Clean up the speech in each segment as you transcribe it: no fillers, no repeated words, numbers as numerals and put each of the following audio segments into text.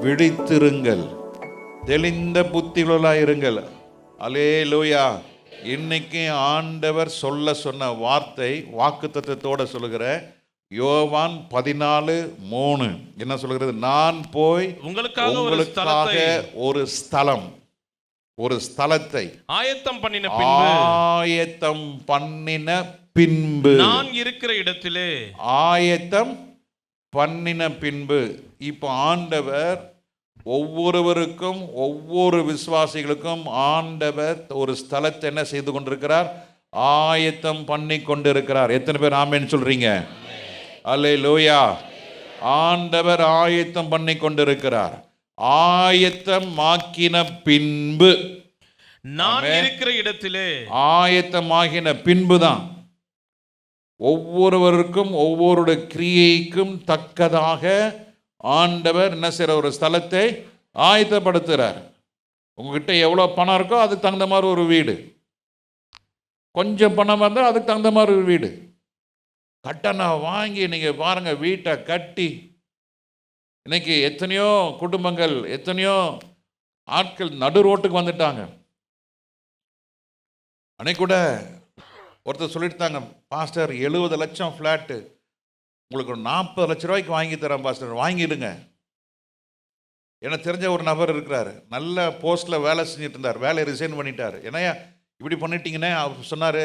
விழித்திருங்கள், தெளிந்த புத்தியுள்ளவர்களாயிருங்கள். அல்லேலூயா. இன்னைக்கு ஆண்டவர் சொன்ன வார்த்தை வாக்குத்தத்தத்தோட சொல்லுகிற யோவான் 14:3 என்ன சொல்கிறது? நான் போய் உங்களுக்காக ஒரு ஸ்தலம், ஒரு ஸ்தலத்தை ஆயத்தம் பண்ணின பின்பு நான் இருக்கிற இடத்திலே ஆயத்தம் பண்ணின பின்பு. இப்போ ஆண்டவர் ஒவ்வொருவருக்கும், ஒவ்வொரு விசுவாசிகளுக்கும் ஆண்டவர் ஒரு ஸ்தலத்தை என்ன செய்து கொண்டிருக்கிறார்? ஆயத்தம் பண்ணி கொண்டிருக்கிறார். எத்தனை பேர் ஆமென் சொல்றீங்க? அல்லேலூயா. ஆண்டவர் ஆயத்தம் பண்ணி கொண்டிருக்கிறார். ஆயத்தம் ஆக்கின பின்பு, நான் இருக்கிற இடத்திலே ஆயத்தமாகின பின்புதான் ஒவ்வொருவருக்கும் ஒவ்வொரு கிரியைக்கும் தக்கதாக ஆண்டவர் என்ன செய்ற? ஒரு ஸ்தலத்தை ஆயத்தப்படுத்துகிறார். உங்ககிட்ட எவ்வளோ பணம் இருக்கோ அதுக்கு தகுந்த மாதிரி ஒரு வீடு, கொஞ்சம் பணம் வந்தால் அதுக்கு தகுந்த மாதிரி ஒரு வீடு கட்டணை வாங்கி நீங்கள் பாருங்கள். வீட்டை கட்டி இன்னைக்கு எத்தனையோ குடும்பங்கள், எத்தனையோ ஆட்கள் நடு ரோட்டுக்கு வந்துட்டாங்க. அன்னைக்கு கூட ஒருத்தர் சொல்லிட்டாங்க, பாஸ்டர் 70 லட்சம் ஃப்ளாட்டு உங்களுக்கு ஒரு 40 லட்ச ரூபாய்க்கு வாங்கி தரேன் பாஸ்டர், வாங்கிடுங்க. எனக்கு தெரிஞ்ச ஒரு நபர் இருக்கிறார், நல்ல போஸ்ட்டில் வேலை செஞ்சுட்டு இருந்தார், வேலையை ரிசைன் பண்ணிட்டார். ஏன்னா இப்படி பண்ணிட்டீங்கன்னா அவர் சொன்னார்,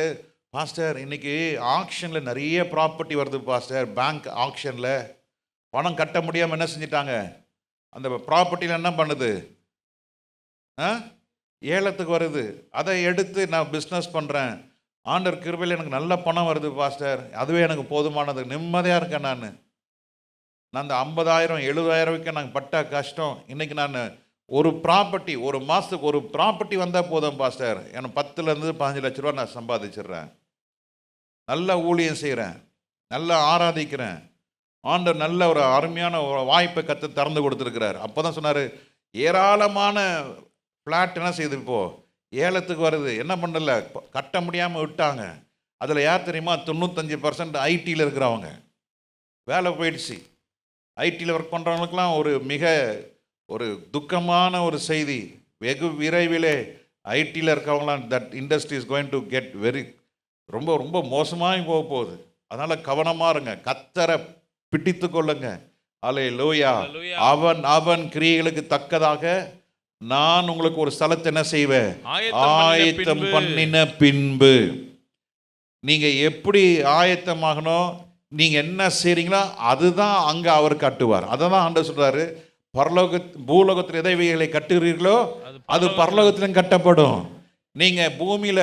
பாஸ்டர் இன்னைக்கு ஆக்ஷனில் நிறைய ப்ராப்பர்ட்டி வருது பாஸ்டர், பேங்க் ஆக்ஷனில் பணம் கட்ட முடியாமல் என்ன செஞ்சிட்டாங்க, அந்த ப்ராப்பர்ட்டியில் என்ன பண்ணுது, ஏலத்துக்கு வருது. அதை எடுத்து நான் பிஸ்னஸ் பண்ணுறேன், ஆண்டவர் கிருபையில் எனக்கு நல்ல பணம் வருது பாஸ்டர், அதுவே எனக்கு போதுமானது, நிம்மதியாக இருக்கேன். நான் அந்த 50,000 70,000 நாங்கள் பட்ட கஷ்டம், இன்றைக்கி நான் ஒரு ப்ராப்பர்ட்டி, ஒரு மாதத்துக்கு ஒரு ப்ராப்பர்ட்டி வந்தால் போதும் பாஸ்டர், எனக்கு 10 to 15 லட்ச ரூபா நான் சம்பாதிச்சிடுறேன், நல்ல ஊழியம் செய்கிறேன், நல்லா ஆராதிக்கிறேன், ஆண்டவர் நல்ல ஒரு அருமையான வாய்ப்பை திறந்து கொடுத்துருக்கிறார். அப்போ தான் சொன்னார், ஏராளமான ஃப்ளாட் என்ன செய்யுது இப்போது ஏலத்துக்கு வருது. என்ன பண்ணல, கட்ட முடியாமல் விட்டாங்க. அதில் யார் தெரியுமா? 95% ஐடியில் இருக்கிறவங்க. வேலை போயிடுச்சு. ஐடியில் ஒர்க் பண்ணுறவங்களுக்குலாம் ஒரு துக்கமான ஒரு செய்தி, வெகு விரைவிலே ஐடியில் இருக்கவங்களாம் that industry is going to get ரொம்ப ரொம்ப மோசமாக போக போகுது. அதனால் கவனமாக இருங்க, கர்த்தரை பிடித்து கொள்ளுங்க. அல்லேலூயா. அவன் கிரியைகளுக்கு தக்கதாக நான் உங்களுக்கு ஒரு ஸ்தலத்தை என்ன செய்வேன்? ஆயத்தம் பண்ணின பின்பு. நீங்க எப்படி ஆயத்தமாகணும், நீங்க என்ன செய்றீங்களோ அதுதான் அங்க அவர் கட்டுவார். அதை தான் ஆண்டவர் சொல்றாரு, பூலோகத்தில் எதைகளை கட்டுகிறீர்களோ அது பரலோகத்திலும் கட்டப்படும். நீங்க பூமியில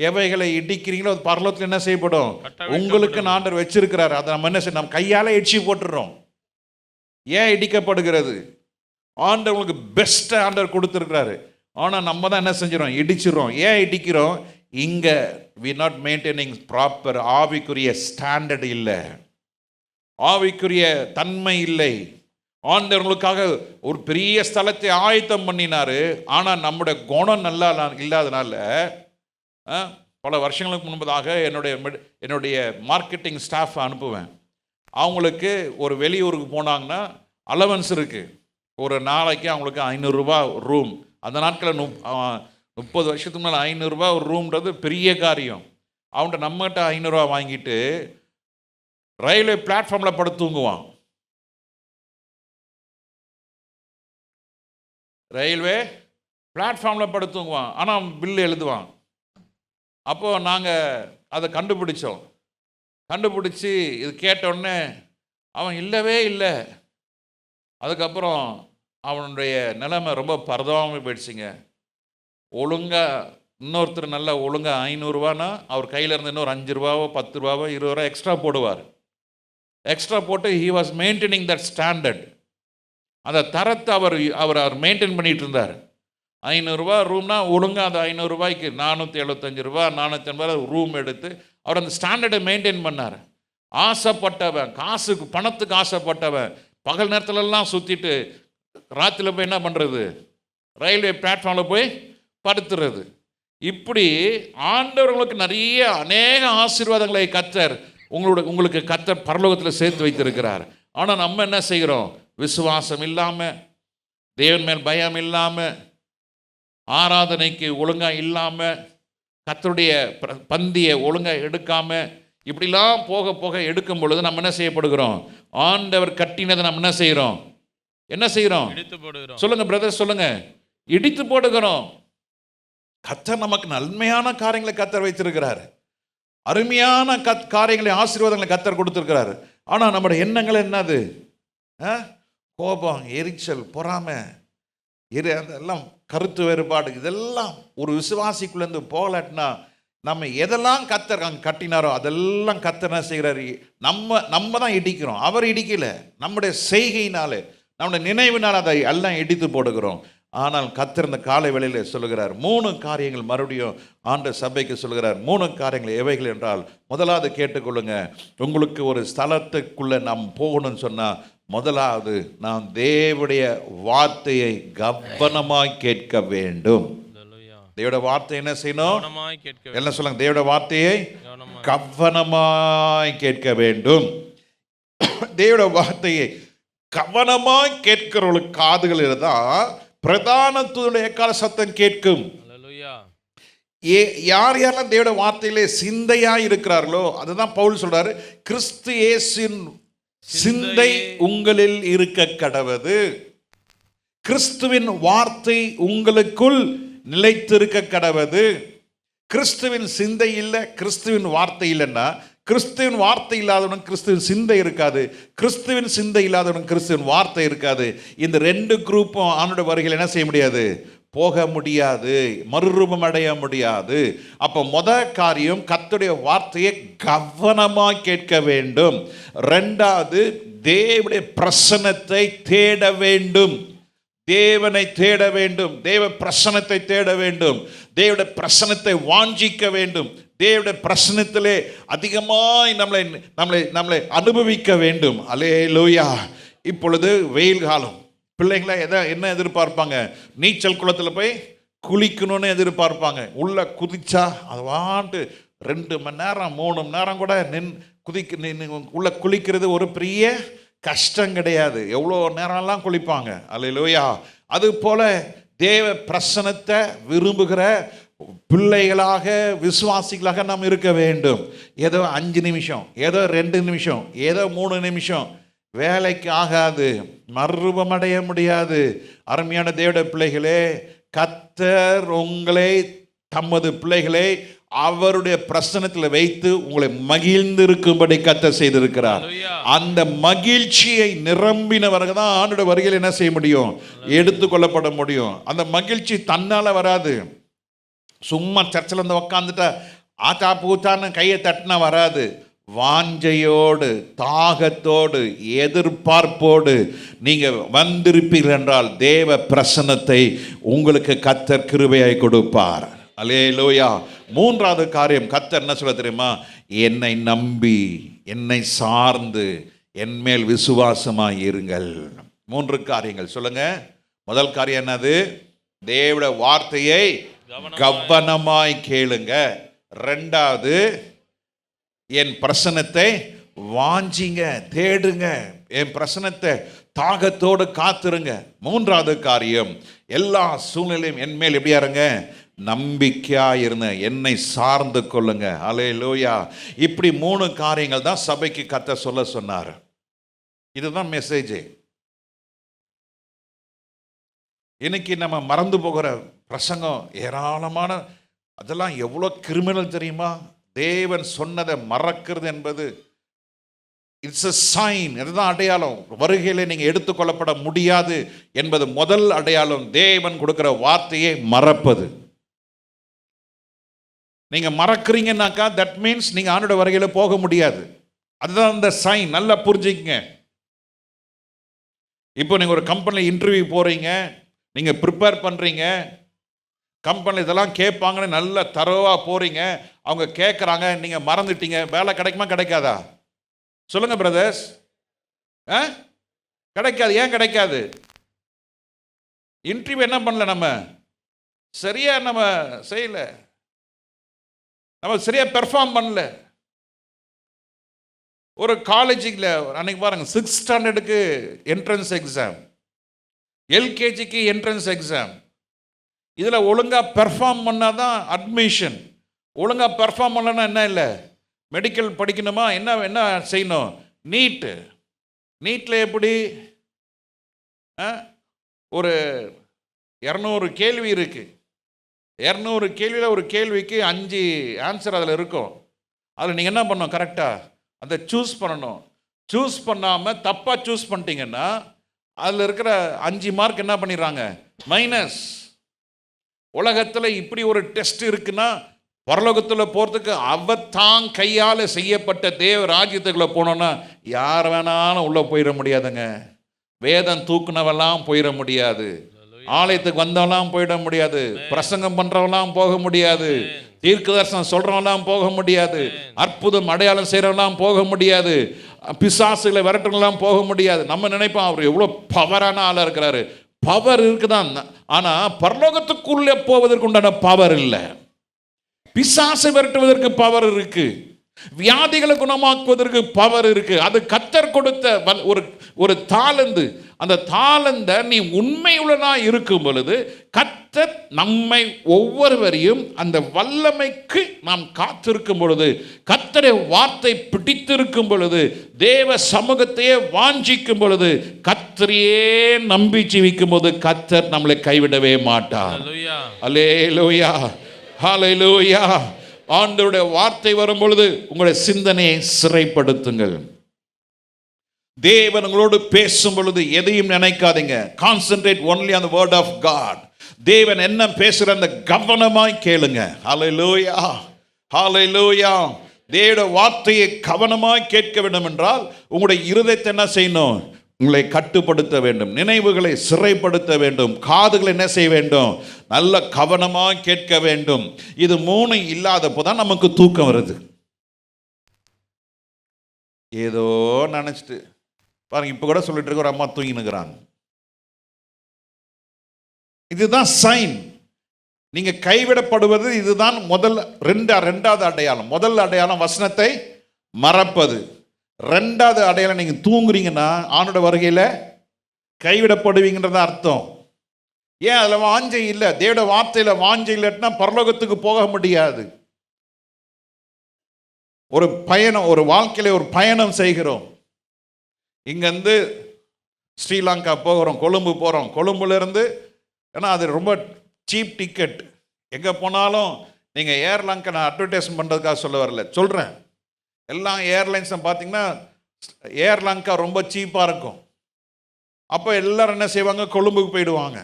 எவைகளை இடிக்கிறீங்களோ அது பரலோகத்தில் என்ன செய்யப்படும்? உங்களுக்கு ஆண்டவர் வச்சிருக்கிறாரு. அதை நம்ம என்ன செய்யணும்? நம்ம கையால இடிச்சு போட்டுறோம். ஏன் இடிக்கப்படுகிறது? ஆண்டவர் உங்களுக்கு பெஸ்ட்டை ஆண்டவர் கொடுத்துருக்கிறாரு. ஆனால் நம்ம தான் என்ன செஞ்சிடறோம்? இடிச்சிடறோம். ஏன் இடிக்கிறோம்? இங்கே வி நாட் மெயின்டைனிங் ப்ராப்பர் ஆவிக்குரிய ஸ்டாண்டர்ட் இல்லை, ஆவிக்குரிய தன்மை இல்லை. ஆண்டவர் உங்களுக்காக ஒரு பெரிய ஸ்தலத்தை ஆயத்தம் பண்ணினாரு. ஆனால் நம்முடைய குணம் நல்லா இல்லாதனால பல வருஷங்களுக்கு முன்பதாக என்னுடைய மார்க்கெட்டிங் ஸ்டாஃப் அனுப்புவேன். அவங்களுக்கு ஒரு வெளியூருக்கு போனாங்கன்னா அலவன்ஸ் இருக்குது. ஒரு நாளைக்கு அவங்களுக்கு 500 ரூபா ரூம். அந்த நாட்களில் 30 வருஷத்துக்கு மேலே 500 ரூபா ஒரு ரூம்ன்றது பெரிய காரியம். அவன்கிட்ட நம்மகிட்ட 500 ரூபா வாங்கிட்டு ரயில்வே பிளாட்ஃபார்மில் படுத்து தூங்குவான். ரயில்வே பிளாட்ஃபார்மில் படுத்து தூங்குவான். ஆனால் பில்லு எழுதுவான். அப்போது நாங்கள் அதை கண்டுபிடிச்சி இது கேட்டோடனே அவன் இல்லவே இல்லை. அதுக்கப்புறம் அவனுடைய நிலைமை ரொம்ப பரதாமல் போயிடுச்சுங்க. ஒழுங்காக இன்னொருத்தர் நல்லா ஒழுங்காக 500 ரூபானா அவர் கையில் இருந்து இன்னொரு 5 ரூபாவோ 10 ரூபாவோ 20 ரூபா எக்ஸ்ட்ரா போடுவார். எக்ஸ்ட்ரா போட்டு he was maintaining that standard. அந்த தரத்தை அவர் மெயின்டைன் பண்ணிகிட்டு இருந்தார். 500 ரூபா ரூம்னா ஒழுங்காக அந்த 500 ரூபாய்க்கு 475 ரூபா 450 ரூம் எடுத்து அவர் அந்த ஸ்டாண்டர்டை மெயின்டைன் பண்ணார். ஆசைப்பட்டவன், பணத்துக்கு ஆசைப்பட்டவன் பகல் நேரத்துலலாம் சுற்றிட்டு ராத்திரியில் போய் என்ன பண்ணுறது? ரயில்வே பிளாட்ஃபார்மில் போய் படுத்துறது. இப்படி ஆண்டவர்களுக்கு நிறைய அநேக ஆசீர்வாதங்களை கர்த்தர் உங்களுக்கு கர்த்தர் பரலோகத்தில் சேர்த்து வைத்திருக்கிறார். ஆனால் நம்ம என்ன செய்கிறோம்? விசுவாசம் இல்லாமல் தேவன் மேல் பயம் இல்லாமல், ஆராதனைக்கு ஒழுங்காக இல்லாமல், கர்த்தருடைய பந்தியை ஒழுங்காக எடுக்காமல், இப்படிலாம் போக போக எடுக்கும் பொழுது நம்ம என்ன செய்யப்படுகிறோம்? ஆண்டவர் கட்டினதை நம்ம என்ன செய்கிறோம்? இடித்து போடுகிறோம். சொல்லுங்க பிரதர், சொல்லுங்க. இடித்து போடுகிறோம். கர்த்தர் நமக்கு நன்மையான காரியங்களை கர்த்தர் வைத்திருக்கிறார். அருமையான காரியங்களை, ஆசீர்வாதங்களை கர்த்தர் கொடுத்திருக்கிறார். ஆனால் நம்முடைய எண்ணங்கள் என்னது? கோபம், எரிச்சல், பொறாமை, அதெல்லாம் கருத்து வேறுபாடு, இதெல்லாம் ஒரு விசுவாசிக்குள்ளேருந்து போகலன்னா நம்ம எதெல்லாம் கர்த்தர் அங்கே கட்டினாரோ அதெல்லாம் கர்த்தர் என்ன செய்கிறாரு? நம்ம தான் இடிக்கிறோம். அவர் இடிக்கல. நம்முடைய செய்கையினாலே, நம்முடைய நினைவினால் அதை எல்லாம் இடித்து போடுகிறோம். ஆனால் கர்த்தர் இந்த காலை வேளையில் சொல்லுகிறார் 3 காரியங்கள். மறுபடியும் ஆண்ட சபைக்கு சொல்லுகிறார் 3 காரியங்கள். எவைகள் என்றால், முதலாவது கேட்டுக்கொள்ளுங்க. உங்களுக்கு ஒரு ஸ்தலத்துக்குள்ளே நாம் போகணும்னு சொன்னால், முதலாவது நாம் தேவனுடைய வார்த்தையை கவனமாய் கேட்க வேண்டும். தேவனுடைய வார்த்தை என்ன செய்யணும்? எல்லாம் சொல்லுங்க. தேவனுடைய வார்த்தையை கவனமாய் கேட்க வேண்டும். தேவனுடைய வார்த்தையை கவனமாய் கேட்கிறவர்களுக்கு காதுகள் இருந்தால் பிரதான தூதனுடைய எக்கால சத்தம் கேட்கும். யார் யாரெல்லாம் தேவனுடைய வார்த்தையிலே சிந்தையா இருக்கிறார்களோ, அதுதான் பவுல் சொல்றாரு, கிறிஸ்து இயேசுவின் சிந்தை உங்களில் இருக்க கடவது. கிறிஸ்துவின் வார்த்தை உங்களுக்குள் நிலைத்திருக்க கடவது. கிறிஸ்துவின் சிந்தை இல்லை, கிறிஸ்துவின் வார்த்தை இல்லைன்னா, கிறிஸ்துவின் வார்த்தை இல்லாதவனும் கிறிஸ்துவின் சிந்தை இருக்காது, கிறிஸ்துவின் சிந்தை இல்லாதவனும் கிறிஸ்துவின் வார்த்தை இருக்காது. இந்த 2 குரூப்பும் ஆண்டோட வருகையில் என்ன செய்ய முடியாது? போக முடியாது, மறுரூபம் அடைய முடியாது. அப்போ காரியம் கர்த்தருடைய வார்த்தையை கவனமாக கேட்க வேண்டும். 2வது, தேவனுடைய பிரசன்னத்தை தேட வேண்டும். தேவனை தேட வேண்டும். தேவ பிரசன்னத்தை தேட வேண்டும். தேவனுடைய பிரசன்னத்தை வாஞ்சிக்க வேண்டும். தேவனுடைய பிரசன்னத்திலே அதிகமாய் நம்மளை அனுபவிக்க வேண்டும். அல்லேலூயா. இப்பொழுது வெயில் காலம். பிள்ளைங்களா என்ன எதிர்பார்ப்பாங்க? நீச்சல் குளத்தில் போய் குளிக்கணும்னு எதிர்பார்ப்பாங்க. உள்ள குதிச்சா அது வாட்டு 2 மணி நேரம் 3 மணி நேரம் கூட உள்ள குளிக்கிறது ஒரு பெரிய கஷ்டம் கிடையாது. எவ்வளோ நேரம்லாம் குளிப்பாங்க. அல்லேலூயா. அது போல தேவ பிரசன்னத்தை விரும்புகிற பிள்ளைகளாக, விசுவாசிகளாக நாம் இருக்க வேண்டும். ஏதோ 5 நிமிஷம், ஏதோ 2 நிமிஷம், ஏதோ 3 நிமிஷம் வேலைக்கு ஆகாது, மறுரூபம் அடைய முடியாது. அருமையான தேவனுடைய பிள்ளைகளே, கர்த்தர் உங்களை, தமது பிள்ளைகளை அவருடைய பிரசன்னத்தில் வைத்து உங்களை மகிழ்ந்து இருக்கும்படி கர்த்தர் செய்திருக்கிறார். அந்த மகிழ்ச்சியை நிரம்பினவர்கள் தான் ஆண்டோட வருகையில் என்ன செய்ய முடியும்? எடுத்துக்கொள்ளப்பட முடியும். அந்த மகிழ்ச்சி தன்னால வராது. சும்மா சர்ச்சில் இருந்து உக்காந்துட்டா ஆச்சா பூச்சான்னு கையை தட்டினா வராது. வாஞ்சையோடு, தாகத்தோடு, எதிர்பார்ப்போடு நீங்கள் வந்திருப்பீர்கள் என்றால் தேவ பிரசன்னத்தை உங்களுக்கு கர்த்தர் கிருபையாய் கொடுப்பார். அல்லேலூயா. 3வது காரியம் கர்த்தர் என்ன சொல்ல தெரியுமா? என்னை நம்பி, என்னை சார்ந்து, என் மேல் விசுவாசமாய் இருங்கள். 3 காரியங்கள் சொல்லுங்க. முதல் காரியம் என்னது? தேவனுடைய வார்த்தையை கவனமாய் கேளுங்க. 2வது, என் பிரசன்னத்தை வாஞ்சிங்க, தேடுங்க. என் பிரசன்னத்தை தாகத்தோடு காத்துருங்க. 3வது காரியம், எல்லா சூழ்நிலையும் என் மேல் எப்படியா இருங்க? நம்பிக்கையா இருங்க, என்னை சார்ந்து கொள்ளுங்க. அல்லேலூயா. இப்படி 3 காரியங்கள் தான் சபைக்கு கர்த்தர் சொல்ல சொன்னார். இதுதான் மெசேஜ். இன்னைக்கு நம்ம மறந்து போகிற பிரசங்கம் ஏராளமான, அதெல்லாம் எவ்வளோ கிரிமினல் தெரியுமா? தேவன் சொன்னதை மறக்கிறது என்பது இட்ஸ் a சைன். இதுதான் அடையாளம். வருகையிலே நீங்கள் எடுத்துக்கொள்ளப்பட முடியாது என்பது முதல் அடையாளம். தேவன் கொடுக்கிற வார்த்தையை மறப்பது. நீங்க மறக்கிறீங்கன்னாக்கா தட் மீன்ஸ் நீங்க ஆண்டோட வருகையில் போக முடியாது. அதுதான் அந்த சைன். நல்லா புரிஞ்சுக்கங்க. இப்போ நீங்க ஒரு கம்பெனியில் இன்டர்வியூ போறீங்க, நீங்க ப்ரிப்பேர் பண்றீங்க, கம்பெனியில் இதெல்லாம் கேட்பாங்கன்னு நல்ல தரோவா போறீங்க, அவங்க கேட்குறாங்க, நீங்க மறந்துட்டீங்க, வேலை கிடைக்குமா கிடைக்காதா? சொல்லுங்க பிரதர்ஸ். கிடைக்காது. ஏன் கிடைக்காது? இன்டர்வியூ என்ன பண்ணல, நம்ம சரியா நம்ம செய்யல, நம்ம சரியா பெர்ஃபார்ம் பண்ணல. ஒரு காலேஜில் அன்னைக்கு பாருங்க 6th ஸ்டாண்டர்டுக்கு என்ட்ரன்ஸ் எக்ஸாம், எல்கேஜிக்கு என்ட்ரன்ஸ் எக்ஸாம். இதில் ஒழுங்காக பெர்ஃபார்ம் பண்ணால் தான் அட்மிஷன். ஒழுங்காக பெர்ஃபார்ம் பண்ணலன்னா என்ன இல்லை, மெடிக்கல் படிக்கணுமா, என்ன என்ன செய்யணும், நீட்டு. நீட்டில் எப்படி ஒரு 200 கேள்வி இருக்குது. 200 கேள்வியில் ஒரு கேள்விக்கு 5 ஆன்சர் அதில் இருக்கும். அதில் நீங்கள் என்ன பண்ணணும், கரெக்டாக அதை சூஸ் பண்ணணும். சூஸ் பண்ணாமல் தப்பாக சூஸ் பண்ணிட்டீங்கன்னா அதில் இருக்கிற 5 மார்க் என்ன பண்ணிடுறாங்க, மைனஸ். உலகத்தில் இப்படி ஒரு டெஸ்ட் இருக்குன்னா பரலோகத்தில் போகிறதுக்கு அவத்தான் கையால் செய்யப்பட்ட தேவ ராஜ்யத்துக்குள்ளே போனோன்னா யார் வேணாலும் உள்ளே போயிட முடியாதுங்க. வேதம் தூக்குனவெல்லாம் போயிட முடியாது, ஆலயத்துக்கு வந்தவெல்லாம் போயிட முடியாது, பிரசங்கம் பண்ணுறவெல்லாம் போக முடியாது, தீர்க்க தரிசனம் சொல்கிறவெல்லாம் போக முடியாது, அற்புதம் அடையாளம் செய்கிறவெல்லாம் போக முடியாது, பிசாசுகளை விரட்டுலாம் போக முடியாது. நம்ம நினைப்போம் அவர் எவ்வளோ பவரான ஆளாக இருக்கிறாரு. பவர் இருக்குதான், ஆனால் பரலோகத்துக்குள்ளே போவதற்கு உண்டான பவர் இல்லை. பிசாசை விரட்டுவதற்கு பவர் இருக்கு, வியாதிகளை குணமாக்குவதற்கு பவர் இருக்கு. அது கர்த்தர் கொடுத்த ஒரு தாளந்து. அந்த தாளந்த நீ உண்மையுள்ளனா இருக்கும் பொழுது கர்த்தர் நம்மை ஒவ்வொருவரையும் அந்த வல்லமைக்கு நாம் காத்திருக்கும் பொழுது, கர்த்தரை வார்த்தை பிடித்திருக்கும் பொழுது, தேவ சமூகத்தையே வாஞ்சிக்கும் பொழுது, கர்த்தரையே நம்பி ஜீவிக்கும் போது கர்த்தர் நம்மளை கைவிடவே மாட்டார். அல்லேலூயா, ஹல்லேலூயா. ஆண்டவருடைய வார்த்தை வரும் பொழுது உங்களுடைய சிந்தனையை சிறைப்படுத்துங்கள். தேவன் உங்களோடு பேசும் பொழுது எதையும் நினைக்காதீங்க. Concentrate only on the word of God. தேவன் என்ன பேசுற அந்த கவனமாய் கேளுங்க. ஹல்லேலூயா, ஹல்லேலூயா. தேவனுடைய வார்த்தையை கவனமாய் கேட்க வேண்டும் என்றால் உங்களுடைய இருதயத்தை என்ன செய்யணும், உங்களை கட்டுப்படுத்த வேண்டும், நினைவுகளை சிறைப்படுத்த வேண்டும், காதுகளை என்ன செய்ய வேண்டும், நல்ல கவனமாக கேட்க வேண்டும். இது 3 இல்லாத போதான் நமக்கு தூக்கம் வருது. ஏதோ நினைச்சிட்டு பாருங்க, இப்ப கூட சொல்லிட்டு இருக்க ஒரு அம்மா தூங்கினுக்கிறாங்க. இதுதான் சைன். நீங்க கைவிடப்படுவது இதுதான் ரெண்டாவது அடையாளம். முதல் அடையாளம் வசனத்தை மறப்பது. 2வது அடையாளம் நீங்க தூங்குறீங்கன்னா ஆண்டோட வருகையில் கைவிடப்படுவீங்கன்றத அர்த்தம். ஏன் அதில் வாஞ்சை இல்லை, தேவட வார்த்தையில் வாஞ்சை இல்லைன்னா பரலோகத்துக்கு போக முடியாது. ஒரு பயணம், ஒரு வாழ்க்கையில ஒரு பயணம் செய்கிறோம். இங்கேருந்து ஸ்ரீலங்கா போகிறோம், கொழும்பு போகிறோம். கொழும்புலேருந்து, ஏன்னா அது ரொம்ப சீப் டிக்கெட். எங்கே போனாலும் நீங்கள் ஏர்லாங்கா, நான் அட்வர்டைஸ்மெண்ட் பண்ணுறதுக்காக சொல்ல வரல, சொல்கிறேன். எல்லாம் ஏர்லைன்ஸை பார்த்தீங்கன்னா ஏர்லாங்கா ரொம்ப சீப்பாக இருக்கும். அப்போ எல்லாரும் என்ன செய்வாங்க, கொழும்புக்கு போயிடுவாங்க.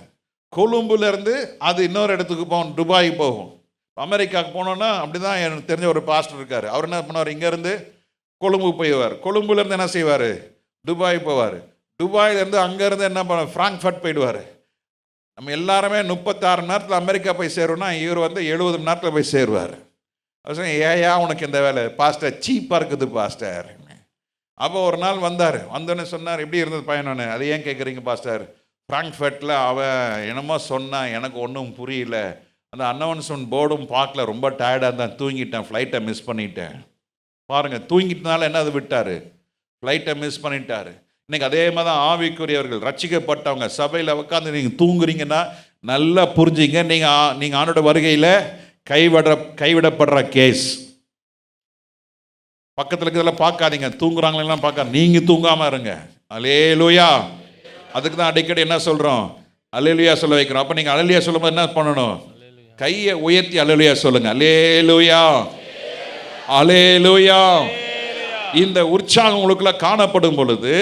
கொழும்புலேருந்து அது இன்னொரு இடத்துக்கு போகும், துபாய் போகும். அமெரிக்காவுக்கு போனோன்னா அப்படி தான் எனக்கு தெரிஞ்ச ஒரு பாஸ்டர் இருக்கார். அவர் என்ன பண்ணுவார், இங்கேருந்து கொழும்புக்கு போயிடுவார், கொழும்புலேருந்து என்ன செய்வார், துபாய் போவார், துபாயிலேருந்து அங்கேருந்து என்ன பண்ண ஃப்ராங்க்ஃபர்ட் போயிடுவார். நம்ம எல்லாருமே 36 மணி நேரத்தில் அமெரிக்கா போய் சேருவோம்னா இவர் 70 மணி நேரத்தில் போய் சேருவார். அவர் ஏயா உனக்கு இந்த வேலை பாஸ்டர், சீப்பாக இருக்குது பாஸ்டர். அப்போ ஒரு நாள் வந்தார், வந்தோடனே சொன்னார், எப்படி இருந்தது பயணம்னு. அது ஏன் கேட்குறீங்க பாஸ்டர், ஃப்ராங்க்ஃபர்ட்டில் அவன் என்னமோ சொன்னான், எனக்கு ஒன்றும் புரியல, அந்த அனௌன்ஸ்மெண்ட் போர்டும் பார்க்கல, ரொம்ப டயர்டாக இருந்தான், தூங்கிட்டேன், ஃப்ளைட்டை மிஸ் பண்ணிட்டேன். பாருங்கள், தூங்கிட்டனால என்ன அது விட்டார், ஃப்ளைட்டை மிஸ் பண்ணிட்டார். இன்றைக்கி அதே மாதிரி தான் ஆவிக்குரியவர்கள், ரட்சிக்கப்பட்டவங்க சபையில் உட்காந்து நீங்கள் தூங்குறீங்கன்னா நல்லா புரிஞ்சுங்க, நீங்கள் ஆண்டோட வருகையில் கைவிடப்படுற கேஸ். பக்கத்தில் இருக்கிறதெல்லாம் பார்க்காதீங்க, தூங்குறாங்களெல்லாம் பார்க்காத, நீங்கள் தூங்காமல் இருங்க. அல்லேலூயா. அதுக்கு தான் அடிக்கடி என்ன சொல்கிறோம், அல்லேலூயா சொல்ல வைக்கிறோம். அப்போ நீங்கள் அல்லேலூயா சொல்லும்போது என்ன பண்ணணும், கையை உயர்த்தி அல்லேலூயா சொல்லுங்க. அல்லேலூயா, அல்லேலூயா. இந்த உற்சாகம் உங்களுக்குள்ள காணப்படும் பொழுது,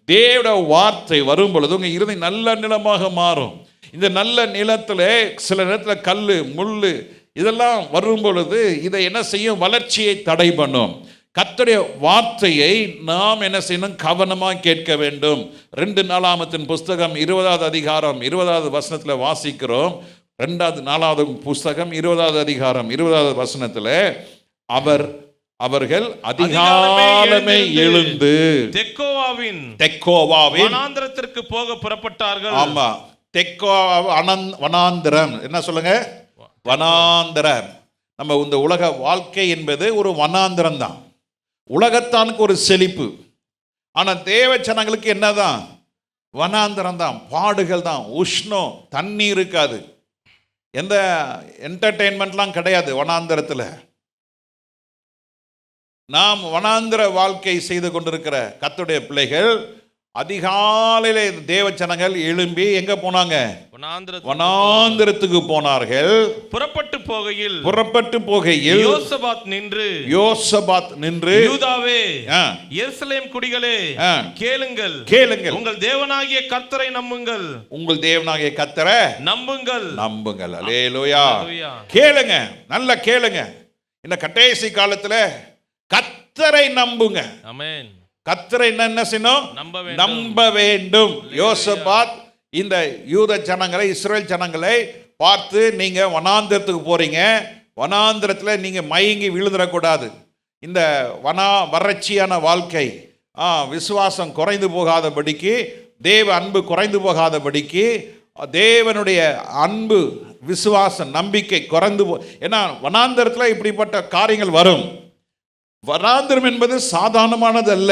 தேவனுடைய வார்த்தை வரும் பொழுது உங்கள் இருதயம் நல்ல நிலமாக மாறும். இந்த நல்ல நிலத்தில் சில நேரத்தில் கல் முள் இதெல்லாம் வரும் பொழுது இதை என்ன செய்யும், வளர்ச்சியை தடை பண்ணும். கர்த்தருடைய வார்த்தையை நாம் என்ன செய்யணும், கவனமாக கேட்க வேண்டும். 2 நாளாகமத்தின் புஸ்தகம் 20வது அதிகாரம் 20வது வசனத்தில் வாசிக்கிறோம். 4வது புஸ்தகம் 20வது அதிகாரம் 20வது வசனத்தில் அவர்கள் அதிகாலமே எழுந்து தெக்கோவாவின் வனாந்திரத்திற்கு போக புறப்பட்டார்கள். ஆமா, தெக்கோவா வனாந்திரம். என்ன சொல்லுங்க, வனாந்திரம். நம்ம இந்த உலக வாழ்க்கை என்பது ஒரு வனாந்திரம் தான். உலகத்தானுக்கு ஒரு செழிப்பு, ஆனால் தேவ ஜனங்களுக்கு என்னதான், வனாந்தரம் தான், பாடுகள் தான், உஷ்ணம், தண்ணி இருக்காது, எந்த என்டர்டெயின்மெண்ட்லாம் கிடையாது வனாந்தரத்தில். நாம் வனாந்திர வாழ்க்கை செய்து கொண்டிருக்கிற கர்த்தருடைய பிள்ளைகள் அதிகாலையிலே தேவ ஜனங்கள் எழும்பி எங்க போனாங்க? வனாந்திரத்துக்கு போனார்கள். புறப்பட்டு போகையில் யோசபாத் நின்று யூதாவே, எருசலேம் குடிகளே, கேளுங்கள், உங்கள் தேவனாகிய கர்த்தரை நம்புங்கள், நம்புங்கள். அல்லேலூயா. கேளுங்க, நல்ல கேளுங்க. இந்த கடைசி காலத்துல கர்த்தரை நம்புங்க. ஆமென். கர்த்தரை என்ன செய்யணும்? நம்ப வேண்டும். யோசபாத் இந்த யூத ஜனங்களை, இஸ்ரேல் ஜனங்களை பார்த்து, நீங்க வனாந்திரத்துக்கு போறீங்க, வனாந்திரத்துல நீங்க மயங்கி விழுந்துடக்கூடாது. இந்த வறட்சியான வாழ்க்கை, விசுவாசம் குறைந்து போகாதபடிக்கு, தேவ அன்பு குறைந்து போகாதபடிக்கு, தேவனுடைய அன்பு, விசுவாசம், நம்பிக்கை குறைந்து ஏன்னா வனாந்திரத்தில் இப்படிப்பட்ட காரியங்கள் வரும். வனாந்திரம் என்பது சாதாரணமானது அல்ல.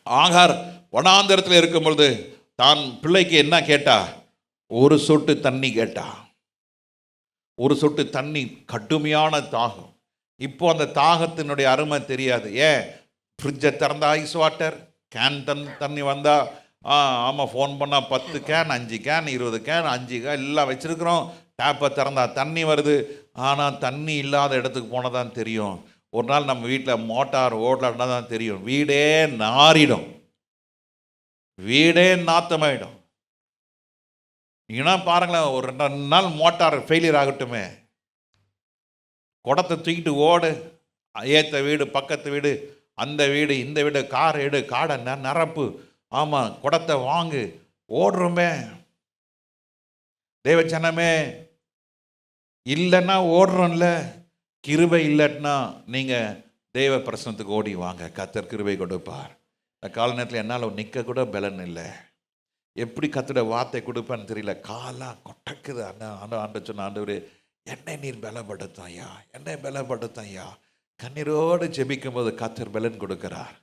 ஆகார் வனாந்திரத்தில் இருக்கும் பொழுது தான் பிள்ளைக்கு என்ன கேட்டா? ஒரு சொட்டு தண்ணி கேட்டா. ஒரு சொட்டு தண்ணி, கடுமையான தாகம். இப்போ அந்த தாகத்தினுடைய அருமை தெரியாது. ஏன்? ஃப்ரிட்ஜை திறந்தா ஐஸ் வாட்டர், கேன் தண்ணி வந்தா, ஆமாம், ஃபோன் பண்ணால் 10 கேன், 5 கேன், 20 கேன், 5 கேன் எல்லாம் வச்சுருக்குறோம். டேப்பை திறந்தா தண்ணி வருது. ஆனால் தண்ணி இல்லாத இடத்துக்கு போனதான் தெரியும். ஒரு நாள் நம்ம வீட்டில் மோட்டார் ஓடலன்னா தான் தெரியும், வீடே நாறிடும், வீடே நாத்தமாயிடும். நீங்கன்னா பாருங்களேன், ஒரு 2 நாள் மோட்டார் ஃபெயிலியர் ஆகட்டுமே, குடத்தை தூக்கிட்டு ஓடு, ஏற்ற வீடு, பக்கத்து வீடு, அந்த வீடு, இந்த வீடு, கார் எடு, காடை நிரப்பு, ஆமாம், குடத்தை வாங்கு, ஓடுறோமே. தேவச்சனமே, இல்லைன்னா ஓடுறோம்ல. கிருபை இல்லைன்னா நீங்கள் தெய்வ பிரசனத்துக்கு ஓடி வாங்க, கர்த்தர் கிருபை கொடுப்பார். இந்த கால நேரத்தில் என்னால் நிற்க கூட பலன் இல்லை. எப்படி கர்த்தருடைய வார்த்தை கொடுப்பேன்னு தெரியல. காலா கொட்டக்குது. ஆண்டு சொன்ன, ஆண்டவரே என்னை நீர் பலப்படுத்தும் ஐயா, என்னை பலப்படுத்தும் ஐயா. கண்ணீரோடு ஜெபிக்கும் போது கர்த்தர் பலன் கொடுக்கிறார்.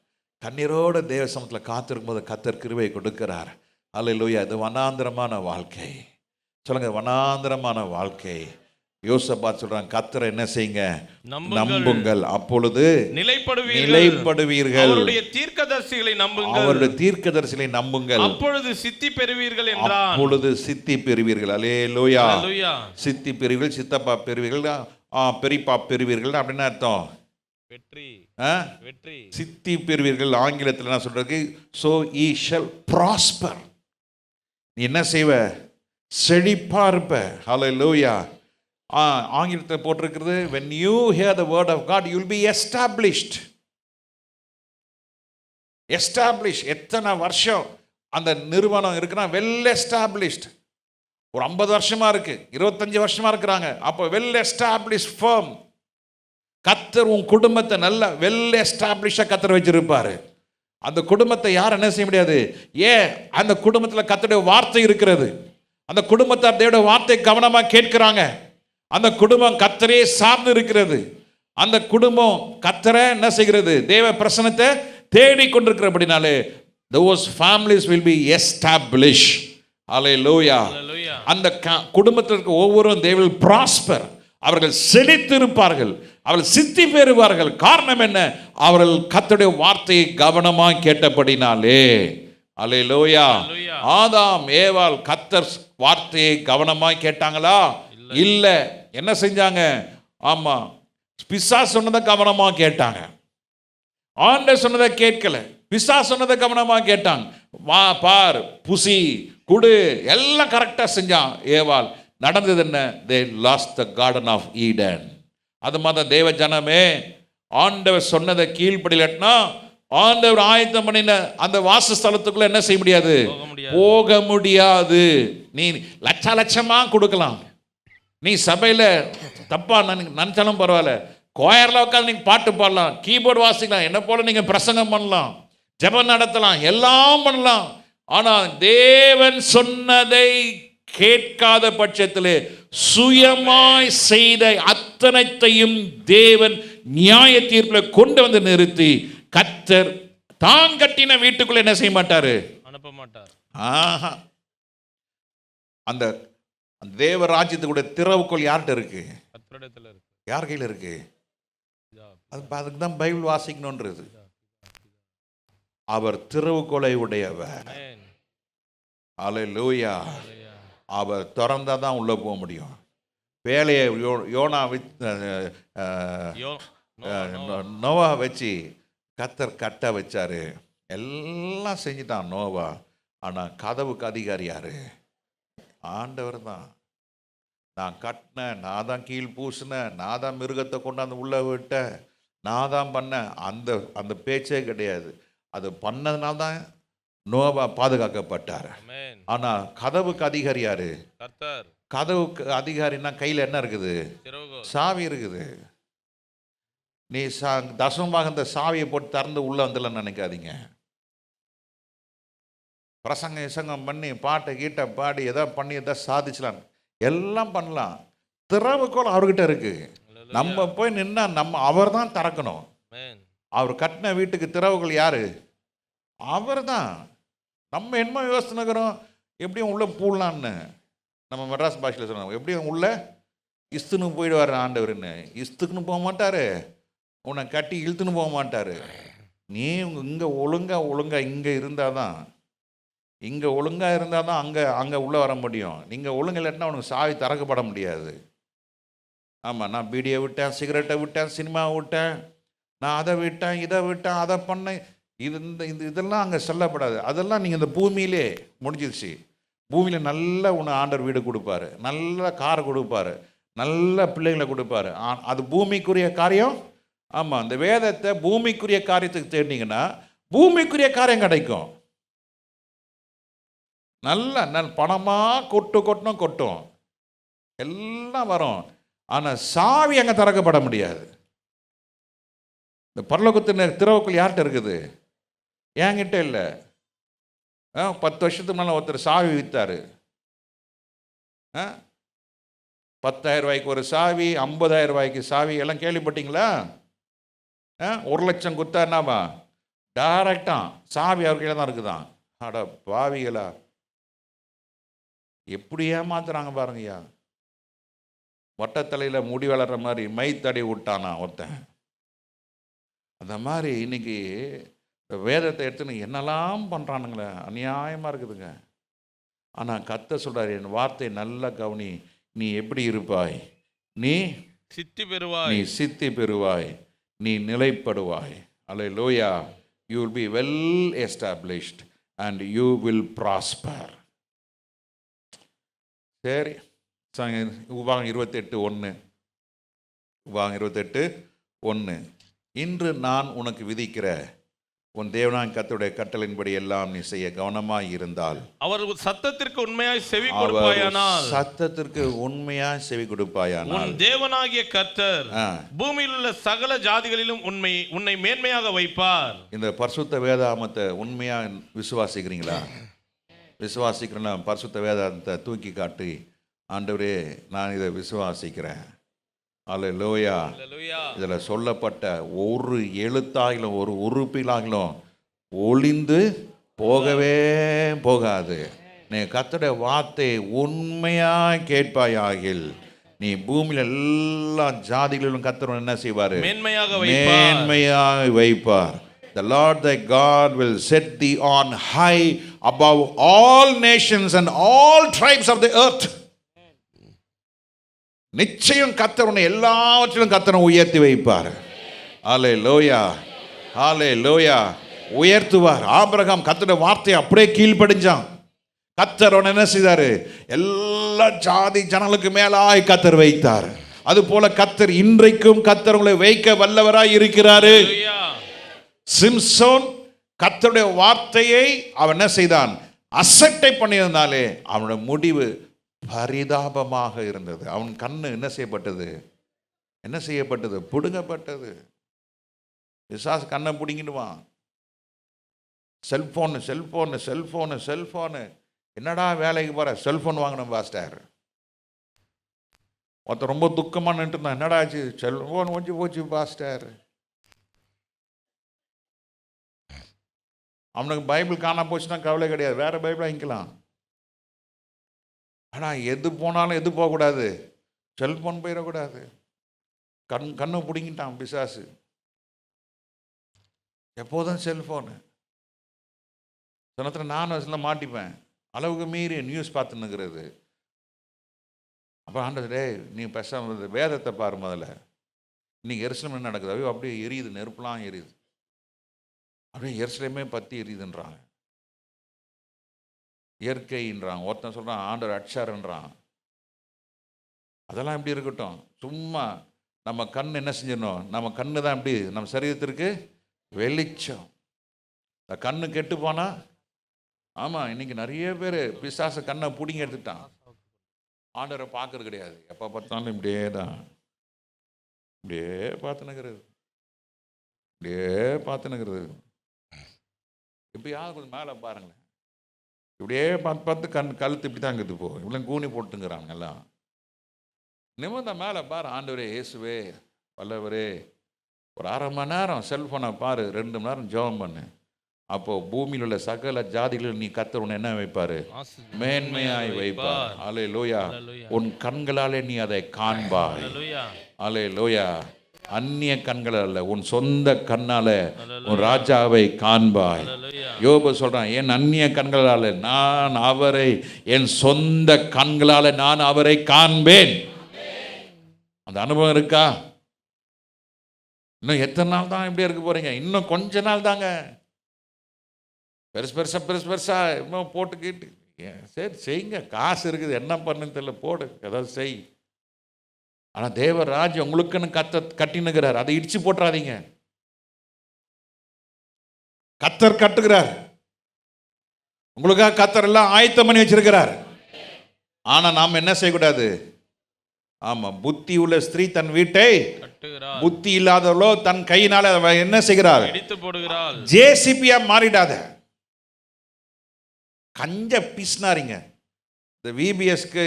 கண்ணீரோடு தேவ சமூகத்தில் காத்திருக்கும் போது கர்த்தர் கிருபை கொடுக்கிறார். அல்லேலூயா. இது வனாந்திரமான வாழ்க்கை. சொல்லுங்க, வனாந்திரமான வாழ்க்கை. யோசபாத் சொல்றாங்க, கர்த்தரை என்ன செய்யுங்க? நம்புங்கள், அப்பொழுது நிலைப்படுவீர்கள். அவருடைய தீர்க்கதரிசிகளை நம்புங்கள், அப்பொழுது சித்தி பெறுவீர்கள் என்றார். அப்பொழுது சித்தி பெறுவீர்கள். அல்லேலூயா. சித்தி பெறுவீர்கள், சித்தப்பா பெறுவீர்கள், பெரியப்பா பெறுவீர்கள் அப்படின்னு அர்த்தம். வெற்றி, சித்தி பெறுவீர்கள். ஆங்கிலத்தில் என்ன சொல்றது? so ye shall prosper. நீ என்ன செய்வ? செழிப்பா இருப்ப. ஹல்லேலூயா. ஆங்கிலத்தில் போட்டிருக்கிறது, when you hear the word of God you will be established. எத்தனை வருஷம் அந்த நிறுவனம் இருக்குன்னா வெல் எஸ்டாப்ளிஷ்ட். ஒரு 50 வருஷமா இருக்கு, 25 வருஷமா இருக்கிறாங்க. அப்போ வெல் எஸ்டாப்ளிஷ்ட் ஃபர்ம். கர்த்தர் உன் குடும்பத்தை நல்ல வெல் எஸ்டாப்ளிஷ்டாக கர்த்தர் வச்சிருப்பாரு. அந்த குடும்பத்தை யார் என்ன செய்ய முடியாது. ஏன்? அந்த குடும்பத்தில் கர்த்தருடைய வார்த்தை இருக்கிறது. அந்த குடும்பத்தார் தேவனுடைய வார்த்தை கவனமாக கேட்கிறாங்க. அந்த குடும்பம் கர்த்தரே சார்ந்து இருக்கிறது. அந்த குடும்பம் கர்த்தரை என்ன செய்கிறது? தேவ பிரசன்னத்தை தேடி கொண்டிருக்கிறபடினாலே those families will be established. Hallelujah. அந்த குடும்பத்தில் இருக்க ஒவ்வொருவரும் they will prosper. அவர்கள் செழித்திருப்பார்கள், அவர்கள் சித்தி பெறுவார்கள். காரணம் என்ன? அவர்கள் கர்த்தருடைய வார்த்தையை கவனமாக கேட்டபடினாலே. அல்லேலூயா. ஆதாம் ஏவாள் கர்த்தர் வார்த்தையை கவனமாக கேட்டாங்களா? இல்ல. என்ன செஞ்சாங்க? ஆமா, பிசாசு சொன்னதை கவனமா கேட்டாங்க. ஆண்டவர் சொன்னதை கேட்கல, பிசாசு சொன்னதை கவனமா கேட்டாங்க. வா பார், புசி, குடு, எல்லாம் கரெக்டா செஞ்சான் ஏவாள். நடந்தது என்ன? they lost the garden of Eden. அது மாதிரி தேவ ஜனமே, ஆண்டவர் சொன்னதை கீழ்ப்படியலன்னா ஆண்டவர் ஆயத்தம் பண்ணின அந்த வாசஸ்தலத்துக்குள்ள என்ன செய்ய முடியாது? போக முடியாது. நீ லட்சமா கொடுக்கலாம், நீ சபையில் தப்பா நினைச்சாலும் பரவாயில்ல, கோயரில் உட்காந்து நீங்கள் பாட்டு பாடலாம், கீபோர்டு வாசிக்கலாம், என்ன போல நீங்கள் பிரசங்கம் பண்ணலாம், ஜெபம் நடத்தலாம், எல்லாம் பண்ணலாம். ஆனால் தேவன் சொன்னதை கேட்காத பட்சத்திலே சுயமாய் செய்த அத்தனைத்தையும் தேவன் நியாய தீர்ப்பில் கொண்டு வந்து நிறுத்தி கர்த்தர் தான் கட்டின வீட்டுக்குள்ள என்ன செய்ய மாட்டாரு? ஆஹா. அந்த அந்த தேவ ராஜ்யத்துக்குடைய திறவுகோல் யார்கிட்ட இருக்கு? கர்த்தரிடத்தில் இருக்கு. யார் கையில் இருக்கு? அதுக்கு தான் பைபிள் வாசிக்கணுன்றது. அவர் திறவுகோலை உடையவர். ஆமென். அல்லேலூயா. அவர் திறந்தா தான் உள்ள போக முடியும். வேலையை யோனா நோவா வச்சு கத்தர் கட்ட வச்சாரு, எல்லாம் செஞ்சுட்டான் நோவா. ஆனால் கதவுக்கு அதிகாரி யாரு? ஆண்டவர் தான். நான் கட்டினேன், நான் தான் கீழ் பூசினேன், நான் தான் மிருகத்தை கொண்டாந்து உள்ள விட்டேன், நான் தான் பண்ணேன், அந்த அந்த பேச்சே கிடையாது. அது பண்ணதுனால தான் நோவா பாதுகாக்கப்பட்டார். ஆமென். ஆனால் கதவுக்கு அதிகாரி யாரு? கர்த்தர். கதவுக்கு அதிகாரின்னா கையில் என்ன இருக்குது? திறவுகோல். சாவி இருக்குது. நீ தசமமாக இந்த சாவியை போட்டு திறந்து உள்ள வந்துடலன்னு நினைக்காதீங்க. பிரசங்கம் பண்ணி பாட்டை கீட்டை பாடி எதோ பண்ணி எதோ சாதிச்சலாம், எல்லாம் பண்ணலாம். திறவுகோல் அவர்கிட்ட இருக்கு. நம்ம போய் நின்னா அவர் தான் திறக்கணும். ஆமென். அவர் கட்டின வீட்டுக்கு திறவுகோல் யாரு? அவர் தான். நம்ம என்ன யோசனைக்கிறோம், எப்படியும் உள்ள பூடலான்னு. நம்ம மெட்ராஸ் பாஷையில் சொன்னோம், எப்படியும் உள்ள இஸ்துன்னு போயிடுவார் ஆண்டவர்னு. இஸ்துக்குன்னு போக மாட்டார், உன்னை கட்டி இழுத்துன்னு போக மாட்டார். நீ இங்கே ஒழுங்கா இங்கே இருந்தால் தான், இங்கே ஒழுங்காக இருந்தால் தான் அங்கே உள்ளே வர முடியும். நீங்கள் ஒழுங்கு இல்லாட்டினா உனக்கு சாவி திறக்கப்பட முடியாது. ஆமாம், நான் பீடியை விட்டேன், சிகரெட்டை விட்டேன், சினிமாவை விட்டேன், நான் அதை விட்டேன், இதை விட்டேன், அதை பண்ணேன், இதெல்லாம் அங்கே சொல்லப்படாது. அதெல்லாம் நீங்கள் இந்த பூமியிலே முடிஞ்சிருச்சு. பூமியில் நல்ல உன்னை ஆண்டவர் வீடு கொடுப்பாரு, நல்ல காரை கொடுப்பாரு, நல்ல பிள்ளைங்களை கொடுப்பாரு. அது பூமிக்குரிய காரியம். ஆமாம், இந்த வேதத்தை பூமிக்குரிய காரியத்துக்கு தேடினீங்கன்னா பூமிக்குரிய காரியம் கிடைக்கும். நல்ல பணமாக கொட்டும், எல்லாம் வரும். ஆனால் சாவி அங்கே திறக்கப்பட முடியாது. இந்த பரலோகத்தின் திறவுக்குள் யார்கிட்ட இருக்குது? என்கிட்ட இல்லை. 10 வருஷத்துக்கு முன்னால் ஒருத்தர் சாவி விற்றாரு. 10,000 ரூபாய்க்கு ஒரு சாவி, 50,000 ரூபாய்க்கு சாவி, எல்லாம் கேள்விப்பட்டீங்களா? 1 லட்சம் கொடுத்தா என்னவா? டைரக்டாக சாவி அவர் கையில் தான் இருக்குதான். அட பாவிகளா, எப்படி ஏமாத்துறாங்க பாருங்கய்யா. வட்டத்தலையில் முடி வளர்கிற மாதிரி மை தடி விட்டானா ஒருத்தன். அந்த மாதிரி இன்னைக்கு வேதத்தை எடுத்துன்னு என்னெல்லாம் பண்ணுறானுங்களே, அநியாயமாக இருக்குதுங்க. ஆனால் கர்த்தர் சொல்கிறார், என் வார்த்தை நல்ல கவனி, நீ எப்படி இருப்பாய்? நீ சித்தி பெறுவாய், நீ நிலைப்படுவாய். அல்லேலூயா. You will be well established and you will prosper. சரி, உபாகம் 28:1. உபாகம் 28:1. இன்று நான் உனக்கு விதிக்கிற உன் தேவனாகிய கர்த்தருடைய கட்டளையின்படி எல்லாம் நீ செய்ய கவனமாய் இருந்தால், அவர் சத்தத்திற்கு உண்மையாய் செவி கொடுப்பாயானால், சத்தத்திற்கு உண்மையாய் செவி கொடுப்பாயானால், உன் தேவனாகிய கர்த்தர் பூமியில் உள்ள சகல ஜாதிகளிலும் உன்னை மேன்மையாக வைப்பார். இந்த பரிசுத்த வேதாகமத்தை உண்மையா விசுவாசிக்கிறீங்களா? விசுவாசிக்கிறேன்னா பரிசுத்த வேதாகமத்தை தூக்கி காட்டி, ஆண்டவரே நான் இதை விசுவாசிக்கிறேன். அல்லேலூயா. இதில் சொல்லப்பட்ட ஒரு எழுத்தாகிலும் ஒரு உறுப்பிலாகிலும் ஒளிந்து போகவே போகாது. நீ கர்த்தருடைய வார்த்தை உண்மையாக கேட்பாயாகில், நீ பூமியில் எல்லா ஜாதிகளிலும் கர்த்தர் என்ன செய்வார்? மேன்மையாக வைப்பார். The Lord thy God will set thee on high above all nations and all tribes of the earth. நிச்சயம் கர்த்தர் உன்னை எல்லாவற்றிலும் கர்த்தர் உயர்த்தி வைப்பார். அல்லேலூயா, அல்லேலூயா. உயர்த்துவார். ஆபிரகாம் கர்த்தருடைய வார்த்தையை அப்படியே கீழ்ப்படிஞ்சான். கர்த்தர் உன்னை என்ன செய்தார்? எல்லா ஜாதி ஜனங்களுக்கு மேலாய் கர்த்தர் வைத்தார். அதுபோல கர்த்தர் இன்றைக்கும் கர்த்தர் உங்களை வைக்க வல்லவராய் இருக்கிறாரு. சிம்சோன் கர்த்தருடைய வார்த்தையை அவன் என்ன செய்தான்? அசட்டை பண்ணியிருந்தாலே அவனுடைய முடிவு பரிதாபமாக இருந்தது. அவன் கண்ணு என்ன செய்யப்பட்டது? புடுங்கப்பட்டது. பிசாசு கண்ணை பிடிங்கிடுவான். செல்போனு. என்னடா வேலைக்கு போற? செல்போன் வாங்கணும் பாஸ்டர். ஒருத்தர் ரொம்ப துக்கமாக நின்று இருந்தான். என்னடா ஆச்சு? செல்போன் போச்சு பாஸ்டர். அவனுக்கு பைபிள் காணாம போச்சுன்னா கவலை கிடையாது, வேற பைபிள் வாங்கிக்கலாம். ஆனால் எது போனாலும் எது போகக்கூடாது, செல்ஃபோன் போயிடக்கூடாது. கண்ணு பிடிங்கிட்டான் பிசாசு, எப்போதும் செல்ஃபோனு. சில நானும் சில மாட்டிப்பேன், அளவுக்கு மீறி நியூஸ் பார்த்துன்னுக்கிறது. அப்போ ஆண்டவரே நீ பேசாம வேதத்தை பாரு முதல்ல. இன்னைக்கு எருசலேம் என்ன நடக்குது, ஐயோ அப்படியே எரியுது, நெருப்புலாம் எரியுது, அப்படியே எருசலேமே பற்றி எரியுதுன்றாங்க, இயற்கைன்றான். ஒருத்தன் சொல்கிறான் ஆண்டவர் அட்சாருன்றான். அதெல்லாம் எப்படி இருக்கட்டும், சும்மா நம்ம கண் என்ன செஞ்சிடணும், நம்ம கண்ணு தான் எப்படி நம்ம சரீரத்திற்கு வெளிச்சம். இந்த கண்ணு கெட்டு போனா, ஆமாம் இன்னைக்கு நிறைய பேர் பிசாசு கண்ணை பிடிங்கி எடுத்துட்டான், ஆண்டவரை பார்க்கறது கிடையாது. எப்போ பார்த்தாலும் இப்படியே தான், இப்படியே பார்த்துனுக்கிறது, இப்படியே பார்த்துனுக்கிறது. எப்படியாவது கொஞ்சம் மேலே பாருங்களேன், இப்படியே பார்த்து பார்த்து கழுத்து இப்படி தான் இருக்குது. இப்போ இவ்வளோ கூனி போட்டுங்கிறாங்க எல்லாம். நிமிர்ந்த மேலே பாரு, ஆண்டவரே இயேசுவே வல்லவரே, ஒரு 1/2 மணி நேரம் செல்ஃபோனை பாரு, 2 மணி நேரம் ஜெபம் பண்ணு. அப்போது பூமியில் உள்ள சகல ஜாதிகளில் நீ கர்த்தர் உன்னை என்ன வைப்பார், மேன்மையாய் வைப்பார். அல்லேலூயா. உன் கண்களாலே நீ அதை காண்பாய். அல்லேலூயா. அந்நிய கண்கள் அல்ல, உன் சொந்த கண்ணால உன் ராஜாவை காண்பாய். யோபு சொல்றான், என் அந்நிய கண்களால நான் அவரை, என் சொந்த கண்களால நான் அவரை காண்பேன். அந்த அனுபவம் இருக்கா? இன்னும் எத்தனை நாள் தான் இப்படியே இருக்க போறீங்க? இன்னும் கொஞ்ச நாள் தாங்க. பெருசு பெருசா இன்னும் போட்டுக்கிட்டு சரி செய்யுங்க, காசு இருக்குது, என்ன பண்ணுன்னு தெரியல, போடு ஏதாவது செய். ஆனால் தேவ ராஜ்யம் உங்களுக்குன்னு கட்டினுக்கிறார், அதை இடிச்சு போட்டுறாதீங்க. கத்தர் கட்டுகிறார், உங்களுக்காக கத்தர் எல்லாம் ஆயத்தம் பண்ணி வச்சிருக்கிறார். ஆனால் நாம் என்ன செய்யக்கூடாது? ஆமா, புத்தி உள்ள ஸ்திரீ தன் வீட்டை கட்டுகிறாள், புத்தி இல்லாதவளோ தன் கையினால என்ன செய்கிறாள், இடித்து போடுகிறாள். ஜேசிபியா மாறிடாத, கஞ்ச பிஸ்னாரிங்க. இந்த விபிஎஸ்க்கு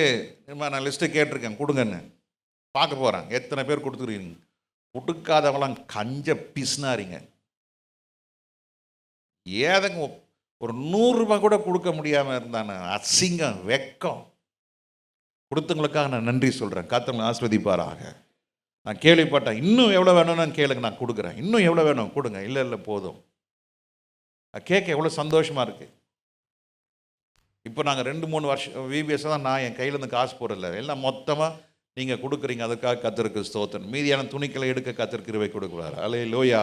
நான் லிஸ்ட்டு கேட்டிருக்கேன், கொடுங்கன்னு பார்க்க போகிறேன். எத்தனை பேர் கொடுத்துருக்கீங்க? கொடுக்காதவங்களாம் கஞ்ச பிஸ்னாரிங்க. ஏதங்க ஒரு 100 ரூபாய் கூட கொடுக்க முடியாமல் இருந்தானே, அசிங்கம், வெக்கம். கொடுத்தவங்களுக்காக நான் நன்றி சொல்கிறேன். கர்த்தர் ஆஸ்வதிப்பாராக. நான் கேள்விப்பட்டேன், இன்னும் எவ்வளோ வேணும்னு கேளுங்க, நான் கொடுக்குறேன். இன்னும் எவ்வளோ வேணும் கொடுங்க. இல்லை போதும். கேட்க எவ்வளோ சந்தோஷமாக இருக்குது. இப்போ நாங்கள் 2-3 வருஷம் விபிஎஸ் தான் நான் என் கையிலேருந்து காசு போடல, எல்லாம் மொத்தமாக நீங்கள் கொடுக்குறீங்க. அதுக்காக கர்த்தருக்கு ஸ்தோத்திரம். மீதியான துணிக்களை எடுக்க கர்த்தர் கிருபை கொடுக்குறாரு. அல்லேலூயா.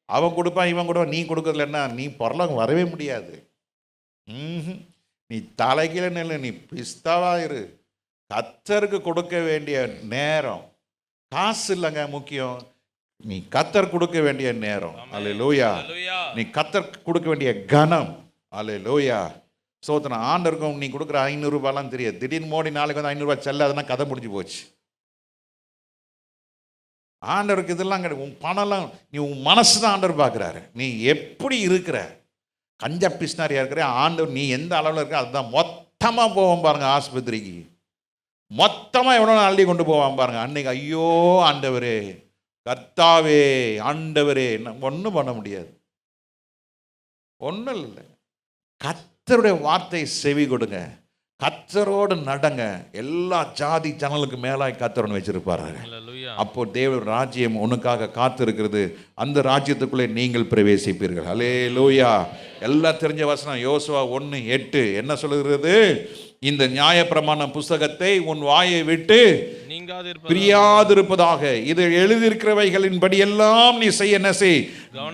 அவன் கொடுப்பான், இவன் கொடுப்பான், நீ கொடுக்குறதுல என்ன, நீ பரலோகம் வரவே முடியாது. நீ தலைகீழ நில்லு, நீ பிஸ்தாவாக இரு. கர்த்தருக்கு கொடுக்க வேண்டிய நேரம், காசு இல்லைங்க முக்கியம், நீ கர்த்தர் கொடுக்க வேண்டிய நேரம். அல்லேலூயா. நீ கர்த்தர் கொடுக்க வேண்டிய கனம். அல்லேலூயா. சோதனம். ஆண்டருக்கும் நீ கொடுக்குற 500 ரூபாய்லாம் தெரியாது. திடீர்னு மோடி நாளைக்கு வந்து 500 ரூபாய் செல்லாதுன்னா கதை முடிஞ்சு போச்சு. ஆண்டவருக்கு இதெல்லாம் கிடையாது. உன் பணம்லாம், நீ உன் மனசு தான் ஆண்டவர் பார்க்குறாரு. நீ எப்படி இருக்கிற, கஞ்சா பிஸ்னாரியா இருக்கிற ஆண்டவர், நீ எந்த அளவில் இருக்க அதுதான். மொத்தமாக போவோம் பாருங்க ஆஸ்பத்திரிக்கு, மொத்தமாக எவ்வளோ அள்ளி கொண்டு போவான் பாருங்க. அன்னைக்கு ஐயோ ஆண்டவரே, கர்த்தாவே, ஆண்டவரே, ஒன்றும் பண்ண முடியாது, ஒன்றும் இல்லை. கர்த்தருடைய வார்த்தை செவி கொடுங்க, கர்த்தரோடு நடங்க. எல்லா ஜாதி ஜனங்களுக்கு மேலாய் கர்த்தர் வச்சிருப்பாரு. அப்போ தேவ ராஜ்யம் உனக்காக காத்திருக்கிறது. அந்த ராஜ்யத்துக்குள்ளே நீங்கள் பிரவேசிப்பீர்கள். அல்லேலூயா. எல்லாம் தெரிஞ்ச வசனம் யோசுவா 1:8 என்ன சொல்லுகிறது? இந்த நியாயப்பிரமாண புஸ்தகத்தை உன் வாயை விட்டு பிரியாதிருப்பதாக, இது எழுதியிருக்கிறவைகளின்படி எல்லாம் நீ செய்ய என்ன செய்,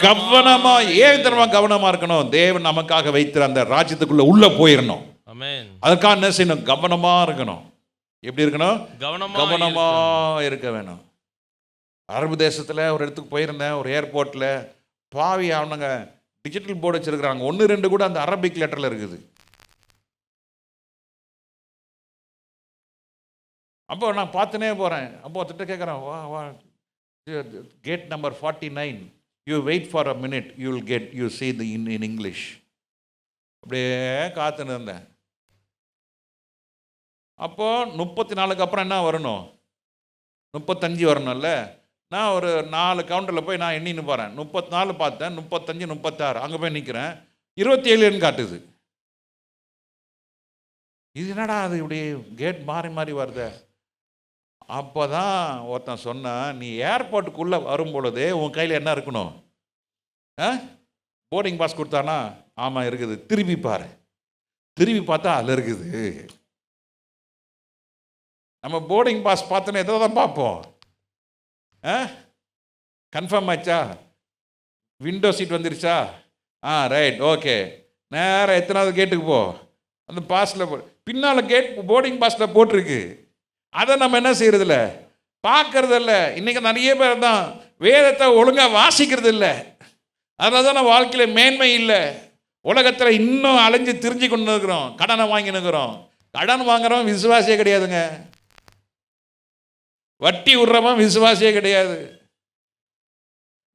கவனமா. ஏன் தெரியுமா கவனமா இருக்கணும்? தேவன் நமக்காக வைத்திருக்கிற அந்த ராஜ்யத்துக்குள்ள உள்ள போயிடணும். அதுக்காக என்ன செய்யணும்? கவனமா இருக்கணும். எப்படி இருக்கணும்? கவனமா இருக்க வேணும். அரபு தேசத்துல ஒரு இடத்துக்கு போயிருந்தேன், ஒரு ஏர்போர்ட்ல. பாவி அவனுங்க டிஜிட்டல் போர்டு வச்சிருக்கிறாங்க, 1-2 கூட அந்த அரபிக் லெட்டர்ல இருக்குது. அப்போ நான் பார்த்துனே போகிறேன். அப்போ ஒருத்திட்ட கேட்குறேன், வா gate number 49, you wait for a minute, you will get, you see the in English. அப்படியே காத்துன்னு இருந்தேன். அப்போது 34க்கு அப்புறம் என்ன வரணும்? 35 வரணும்ல. நான் ஒரு 4 கவுண்டரில் போய் நான் எண்ணின்னு போகிறேன். 34 பார்த்தேன், 35, 36 அங்கே போய் நிற்கிறேன். 27 காட்டுது. இது என்னடா அது இப்படி கேட் மாறி மாறி வருது? அப்போ தான் ஒருத்தன் சொன்னான், நீ ஏர்போர்ட்டுக்குள்ளே வரும் பொழுதே உன் கையில் என்ன இருக்கணும்? போர்டிங் பாஸ் கொடுத்தானா? ஆமாம் இருக்குது. திரும்பி பாரு. திரும்பி பார்த்தா அதில் இருக்குது. நம்ம போர்டிங் பாஸ் பார்த்தோன்னே எதை தான் பார்ப்போம்? கன்ஃபார்ம் ஆச்சா? விண்டோ சீட் வந்துருச்சா? Right, okay. நேராக எத்தனாவது கேட்டுக்கு போ. அந்த பாஸில் பின்னால் கேட் போர்டிங் பாஸில் போட்டிருக்கு. அதை நம்ம என்ன செய்யறதில்ல, பார்க்கறதில்ல. இன்னைக்கு நிறைய பேர் தான் வேதத்தை ஒழுங்காக வாசிக்கிறது இல்லை. அதனால தான் நம்ம வாழ்க்கையில் மேன்மை இல்லை. உலகத்தில் இன்னும் அலைஞ்சு திரிஞ்சு கொண்டு இருக்கிறோம். கடனை வாங்கினுக்கிறோம். கடன் வாங்குறோம் விசுவாசியே கிடையாதுங்க. வட்டி விடுறவன் விசுவாசியே கிடையாது.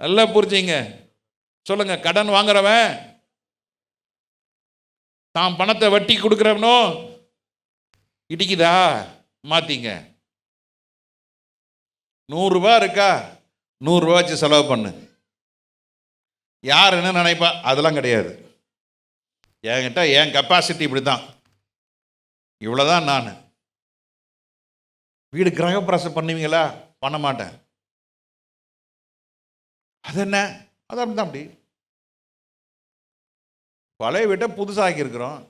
நல்லா புரிஞ்சுங்க. சொல்லுங்க, கடன் வாங்குறவன் தான் பணத்தை வட்டி கொடுக்குறவனோ இடிக்குதா? மாத்திங்க. 100 ரூபாய் இருக்கா, 100 ரூபா வச்சு செலவு பண்ணு. யார் என்ன நினைப்பா? அதெல்லாம் கிடையாது. என்கிட்ட என் கெப்பாசிட்டி இப்படி தான், இவ்வளோதான். நான் வீடு கிரகப்பிரவேசம் பண்ணுவீங்களா? பண்ண மாட்டேன். அது என்ன? அது அப்படிதான். அப்படி பழைய வீட்டை புதுசாக்கி இருக்கிறோம்.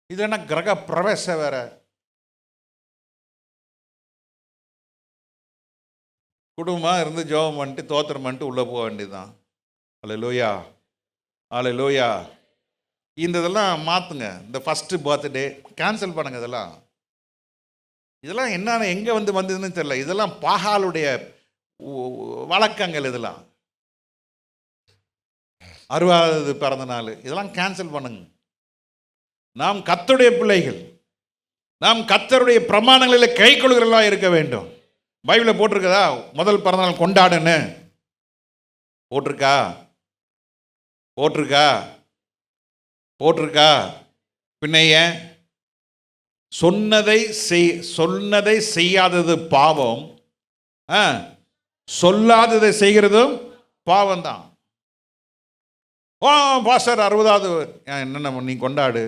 இது என்ன கிரக பிரவேசம் வேற? குடும்பமாக இருந்து ஜெபம் பண்ணிட்டு தோத்திரம் பண்ணிட்டு உள்ளே போக வேண்டியதுதான். அல்லேலூயா, அல்லேலூயா. இந்த இதெல்லாம் மாற்றுங்க. இந்த ஃபஸ்ட்டு பர்த்டே கேன்சல் பண்ணுங்க. இதெல்லாம் என்னென்ன எங்கே வந்ததுன்னு தெரியல. இதெல்லாம் பாகாலுடைய வழக்கங்கள். இதெல்லாம் 60வது பிறந்த நாள், இதெல்லாம் கேன்சல் பண்ணுங்க. நாம் கர்த்தருடைய பிள்ளைகள். நாம் கர்த்தருடைய பிரமாணங்களில் கை கொள்கிறவர்களாக இருக்க வேண்டும். பைபிளில் போட்டிருக்கதா முதல் பிறந்தநாள் கொண்டாடுன்னு? போட்டிருக்கா? போட்டிருக்கா? போட்டிருக்கா? பின்னைய சொன்னதை செய்யாதது பாவம், சொல்லாததை செய்கிறதும் பாவம் தான். பாஸ்டர் 60வது என்னென்ன நீ கொண்டாடு,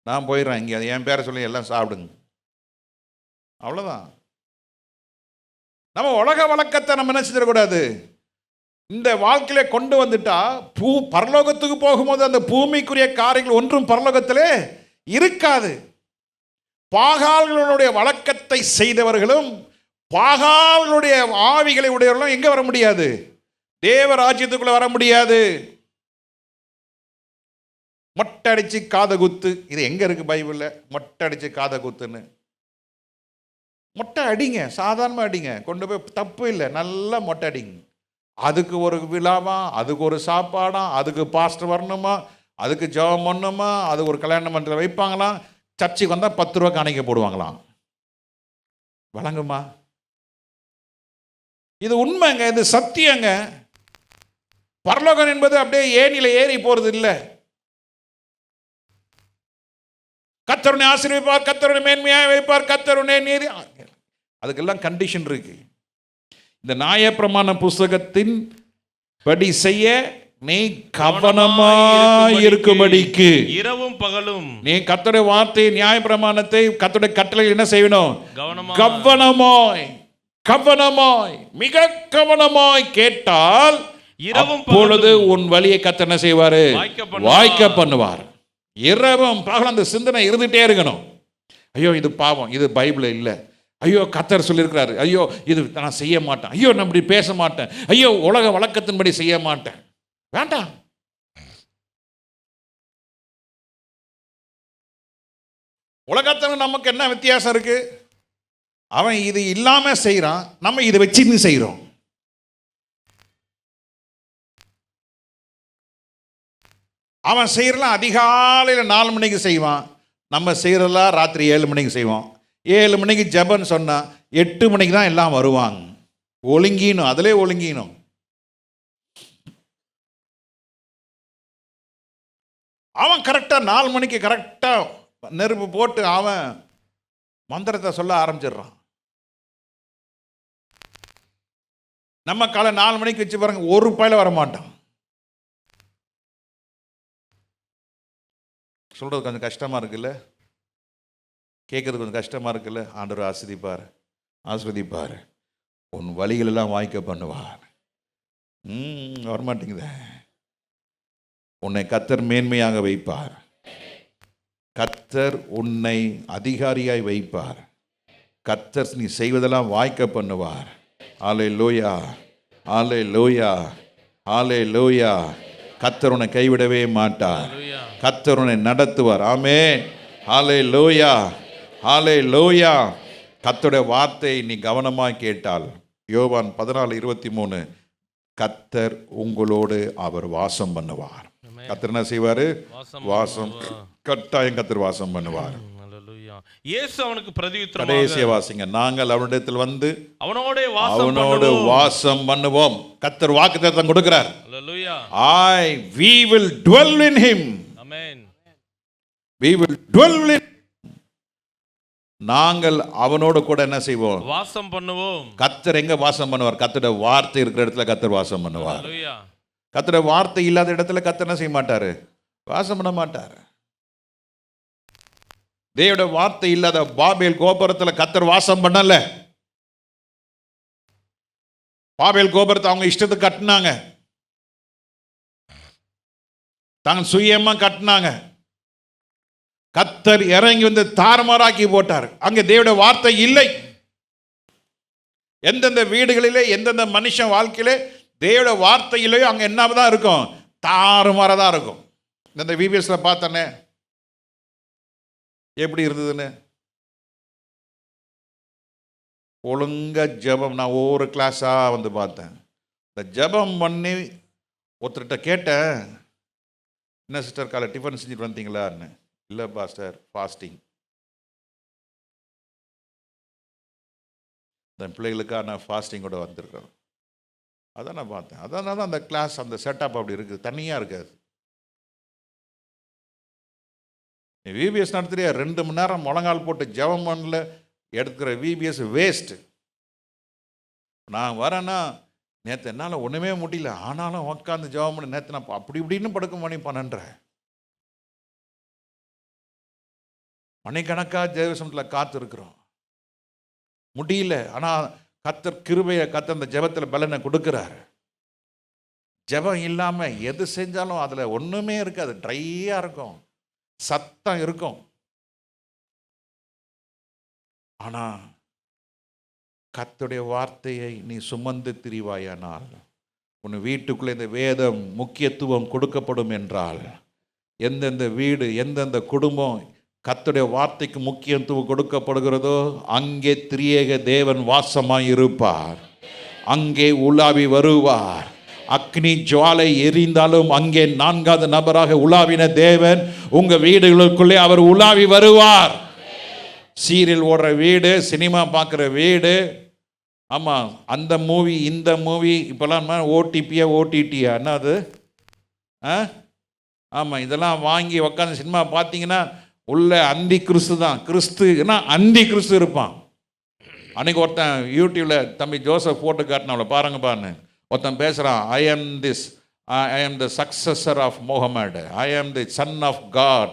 நான் போயிடுறேன். இங்கே என் பேரை சொல்லி எல்லாம் சாப்பிடுங்க, அவ்வளோதான். நம்ம உலக வழக்கத்தை நம்ம என்ன செஞ்சிடக்கூடாது. இந்த வாழ்க்கையில கொண்டு வந்துட்டா பரலோகத்துக்கு போகும்போது அந்த பூமிக்குரிய காரியங்கள் ஒன்றும் பரலோகத்திலே இருக்காது. பாகால்களுடைய வழக்கத்தை செய்தவர்களும் பாகால்களுடைய ஆவிகளை உடையவர்களும் எங்க வர முடியாது? தேவராஜ்யத்துக்குள்ள வர முடியாது. மொட்டை அடிச்சு காதை குத்து, இது எங்க இருக்கு பைபிள்ல? மொட்டை அடிச்சு காதை குத்துன்னு. மொட்டை அடிங்க, சாதாரணமாக அடிங்க, கொண்டு போய் தப்பு இல்லை, நல்லா மொட்டை அடிங்க. அதுக்கு ஒரு விழாவா, அதுக்கு ஒரு சாப்பாடா, அதுக்கு பாஸ்டர் வரணுமா, அதுக்கு ஜெபம் பண்ணணுமா, அதுக்கு ஒரு கல்யாண மண்டபத்தில் வைப்பாங்களாம். சர்ச்சுக்கு வந்தால் 10 ரூபா காணிக்க போடுவாங்களாம். வழங்குமா? இது உண்மைங்க, இது சத்தியங்க. பரலோகம் என்பது அப்படியே ஏணியில ஏறி போறது இல்லை. கர்த்தருடைய ஆசீர்வதிப்பார், கர்த்தருடைய மேன்மையாக வைப்பார், கர்த்தருடைய நீதி, அதுக்கெல்லாம் கண்டிஷன் இருக்கு. இந்த நியாயப்பிரமாண புஸ்தகத்தின் படி செய்ய நீ கவனமாய் இருக்கும்படிக்கு இரவும் பகலும் நீ கர்த்தருடைய வார்த்தை நியாயப்பிரமாணத்தை கர்த்தருடைய கட்டளை என்ன செய்யணும்? கவனமாய் கவனமாய் மிக கவனமாய் கேட்டால் அப்பொழுது உன் வழியை கர்த்தர் என்ன செய்வாரு? வாய்க்க பண்ணுவார். இரவும் பகலும் அந்த சிந்தனை இருந்துட்டே இருக்கணும். ஐயோ இது பாவம், இது பைபிள் இல்லை, ஐயோ கர்த்தர் சொல்லியிருக்கிறாரு, ஐயோ இது நான் செய்ய மாட்டேன், ஐயோ நான் இப்படி பேச மாட்டேன், ஐயோ உலக வழக்கத்தின்படி செய்ய மாட்டேன். வேண்டாம். உலகத்தில் நமக்கு என்ன வித்தியாசம் இருக்கு? அவன் இது இல்லாம செய்யறான், நம்ம இதை வச்சு செய்யறோம். அவன் செய்யறலாம் அதிகாலையில் 4 மணிக்கு செய்வான், நம்ம செய்யறதெல்லாம் ராத்திரி 7 மணிக்கு செய்வோம். 7 மணிக்கு ஜெபம் சொன்னா 8 மணிக்கு தான் எல்லாம் வருவாங்க. ஒழுங்கினும், அதிலே ஒழுங்கினும். அவன் கரெக்டா 4 மணிக்கு கரெக்டா நெருப்பு போட்டு அவன் மந்திரத்தை சொல்ல ஆரம்பிச்சிடுறான். நம்ம காலை 4 மணிக்கு வச்சு பாருங்க, ஒரு பயில வர மாட்டான். சொல்கிறது கொஞ்சம் கஷ்டமாக இருக்குல்ல, கேட்குறது கொஞ்சம் கஷ்டமாக இருக்குல்ல. ஆண்டவர் ஆஸ்வதிப்பார், ஆஸ்வதிப்பார், உன் வழிகளெல்லாம் வாய்க்க பண்ணுவார். வரமாட்டேங்குது. உன்னை கர்த்தர் மேன்மையாக வைப்பார். கர்த்தர் உன்னை அதிகாரியாய் வைப்பார். கர்த்தர் நீ செய்வதெல்லாம் வாய்க்க பண்ணுவார். அல்லேலூயா, அல்லேலூயா, அல்லேலூயா. கர்த்தர் உன்னை கைவிடவே மாட்டார். கர்த்தர் உன்னை நடத்துவார். ஆமென். அல்லேலூயா, அல்லேலூயா. கர்த்தருடைய வார்த்தை நீ கவனமாக கேட்டால், யோவான் 14:23, கர்த்தர் உங்களோடு அவர் வாசம் பண்ணுவார். கர்த்தர் என்ன செய்வாரு? வாசம், கட்டாயம் கர்த்தர் வாசம் பண்ணுவார். இயேசு அவனுக்கு பிரதியுத்தரமாக, கடைசியா வாசிங்க, நாங்கள் அவனிடத்தில் வந்து அவனோடு வாசம் பண்ணுவோம். கர்த்தர் வாக்குத்தத்தம் கொடுக்கிறார். அல்லேலூயா. we will dwell in him. Amen. we will dwell in. நாங்கள் அவனோடு கூட என்ன செய்வோம்? வாசம் பண்ணுவோம். கர்த்தர் எங்க வாசம் பண்ணுவார்? கர்த்தருடைய வார்த்தை இருக்கிற இடத்துல கர்த்தர் வாசம் பண்ணுவார். அல்லேலூயா. கர்த்தருடைய வார்த்தை இல்லாத இடத்துல கர்த்தர் என்ன செய்ய மாட்டாரு? வாசம் பண்ண மாட்டார். தேவனுடைய வார்த்தை இல்லாத பாபேல் கோபுரத்தில் கர்த்தர் வாசம் பண்ணல. பாபேல் கோபுரத்தை அவங்க இஷ்டத்துக்கு கட்டினாங்க, தாங்க சுயமா கட்டினாங்க. கர்த்தர் இறங்கி வந்து தாறுமாறாக்கி போட்டார். அங்கே தேவனுடைய வார்த்தை இல்லை. எந்தெந்த வீடுகளிலே, எந்தெந்த மனுஷன் வாழ்க்கையிலே தேவனுடைய வார்த்தை இல்லையோ அங்கே என்னதான் இருக்கும்? தாறுமாறாக தான் இருக்கும். இந்த விபிஎஸ்ல பார்த்தனே எப்படி இருந்ததுன்னு. ஒழுங்கா ஜெபம், நான் ஒவ்வொரு கிளாஸாக வந்து பார்த்தேன். இந்த ஜெபம் பண்ணி ஒருத்தர்கிட்ட கேட்டேன், என்ன சிஸ்டர் காலை டிஃபன் செஞ்சுட்டு வந்தீங்களான்னு. இல்லை பாஸ்டர், ஃபாஸ்டிங். இந்த பிள்ளைகளுக்காக நான் ஃபாஸ்டிங் கூட வந்திருக்கேன். அதான் நான் பார்த்தேன். அதான் அந்த கிளாஸ், அந்த செட்டப் அப்படி இருக்குது, தனியாக இருக்காது. விபிஎஸ் நடத்துறியா 2 மணி நேரம் முழங்கால் போட்டு ஜெபம் பண்ணல, எடுக்கிற விபிஎஸ் வேஸ்ட்டு. நான் வரேன்னா, நேற்று என்னால் ஒன்றுமே முடியல, ஆனாலும் உட்காந்து ஜெபம் பண்ண, நேற்று நான் அப்படி இப்படின்னு படுக்க மணி 12:30 மணிக்கணக்காக ஜெயசமத்தில் காத்திருக்கிறோம், முடியல. ஆனால் கர்த்தர் கிருபையை, கர்த்தர் அந்த ஜெபத்தில் பலனை கொடுக்கிறார். ஜெபம் இல்லாமல் எது செஞ்சாலும் அதில் ஒன்றுமே இருக்காது, ட்ரையாக இருக்கும், சத்தம் இருக்கும். ஆனால் கர்த்தருடைய வார்த்தையை நீ சுமந்து திரிவாயானால், உன் வீட்டுக்குள்ளே இந்த வேதம் முக்கியத்துவம் கொடுக்கப்படும் என்றால், எந்தெந்த வீடு, எந்தெந்த குடும்பம் கர்த்தருடைய வார்த்தைக்கு முக்கியத்துவம் கொடுக்கப்படுகிறதோ அங்கே திரியேக தேவன் வாசமாய் இருப்பார். அங்கே உலாவி வருவார். அக்னி ஜுவாலை எரிந்தாலும் அங்கே 4வது நபராக உலாவின தேவன் உங்க வீடுகளுக்குள்ளே அவர் உலாவி வருவார். சீரியல் ஓடுற வீடு, சினிமா பார்க்குற வீடு, ஆமாம், அந்த மூவி இந்த மூவி, இப்போல்லாம் ஓடிபியா ஓடிடியா என்ன அது, ஆமாம், இதெல்லாம் வாங்கி உக்காந்து சினிமா பார்த்தீங்கன்னா உள்ள அந்தி கிறிஸ்து தான். கிறிஸ்துனா அந்தி கிறிஸ்து இருப்பான். அன்னைக்கு ஒருத்தன் யூடியூப்ல தம்பி ஜோசப் போட்டு காட்டினவள பாருங்க பாருன்னு ஒருத்தன் பேசுகிறான். ஐ am the successor of Muhammad, I am the son of God,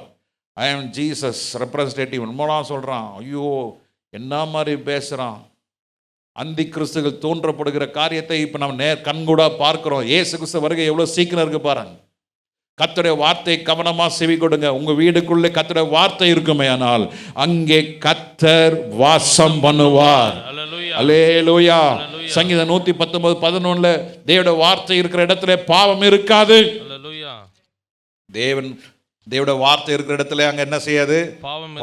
I am Jesus representative என்னமோலாம் சொல்கிறான். ஐயோ, என்ன மாதிரி பேசுகிறான். அந்தி கிறிஸ்துகள் தோன்றப்படுகிற காரியத்தை இப்போ நம்ம கண்கூடா பார்க்குறோம். ஏசு கிறிஸ்து வருகை எவ்வளோ சீக்கிரம் இருக்கு பாருங்க. கர்த்தருடைய வார்த்தை கவனமாக செவி கொடுங்க. உங்க வீடுக்குள்ளே கர்த்தருடைய வார்த்தை இருக்குமே ஆனால் அங்கே கர்த்தர் வாசம் பண்ணுவார். அல்லேலூயா. சங்கீதம் 119:11 தேவனுடைய வார்த்தை இருக்கிற இடத்துல பாவம் இருக்காது. தேவனுடைய வார்த்தை இருக்கிற இடத்துல அங்க என்ன செய்யாது?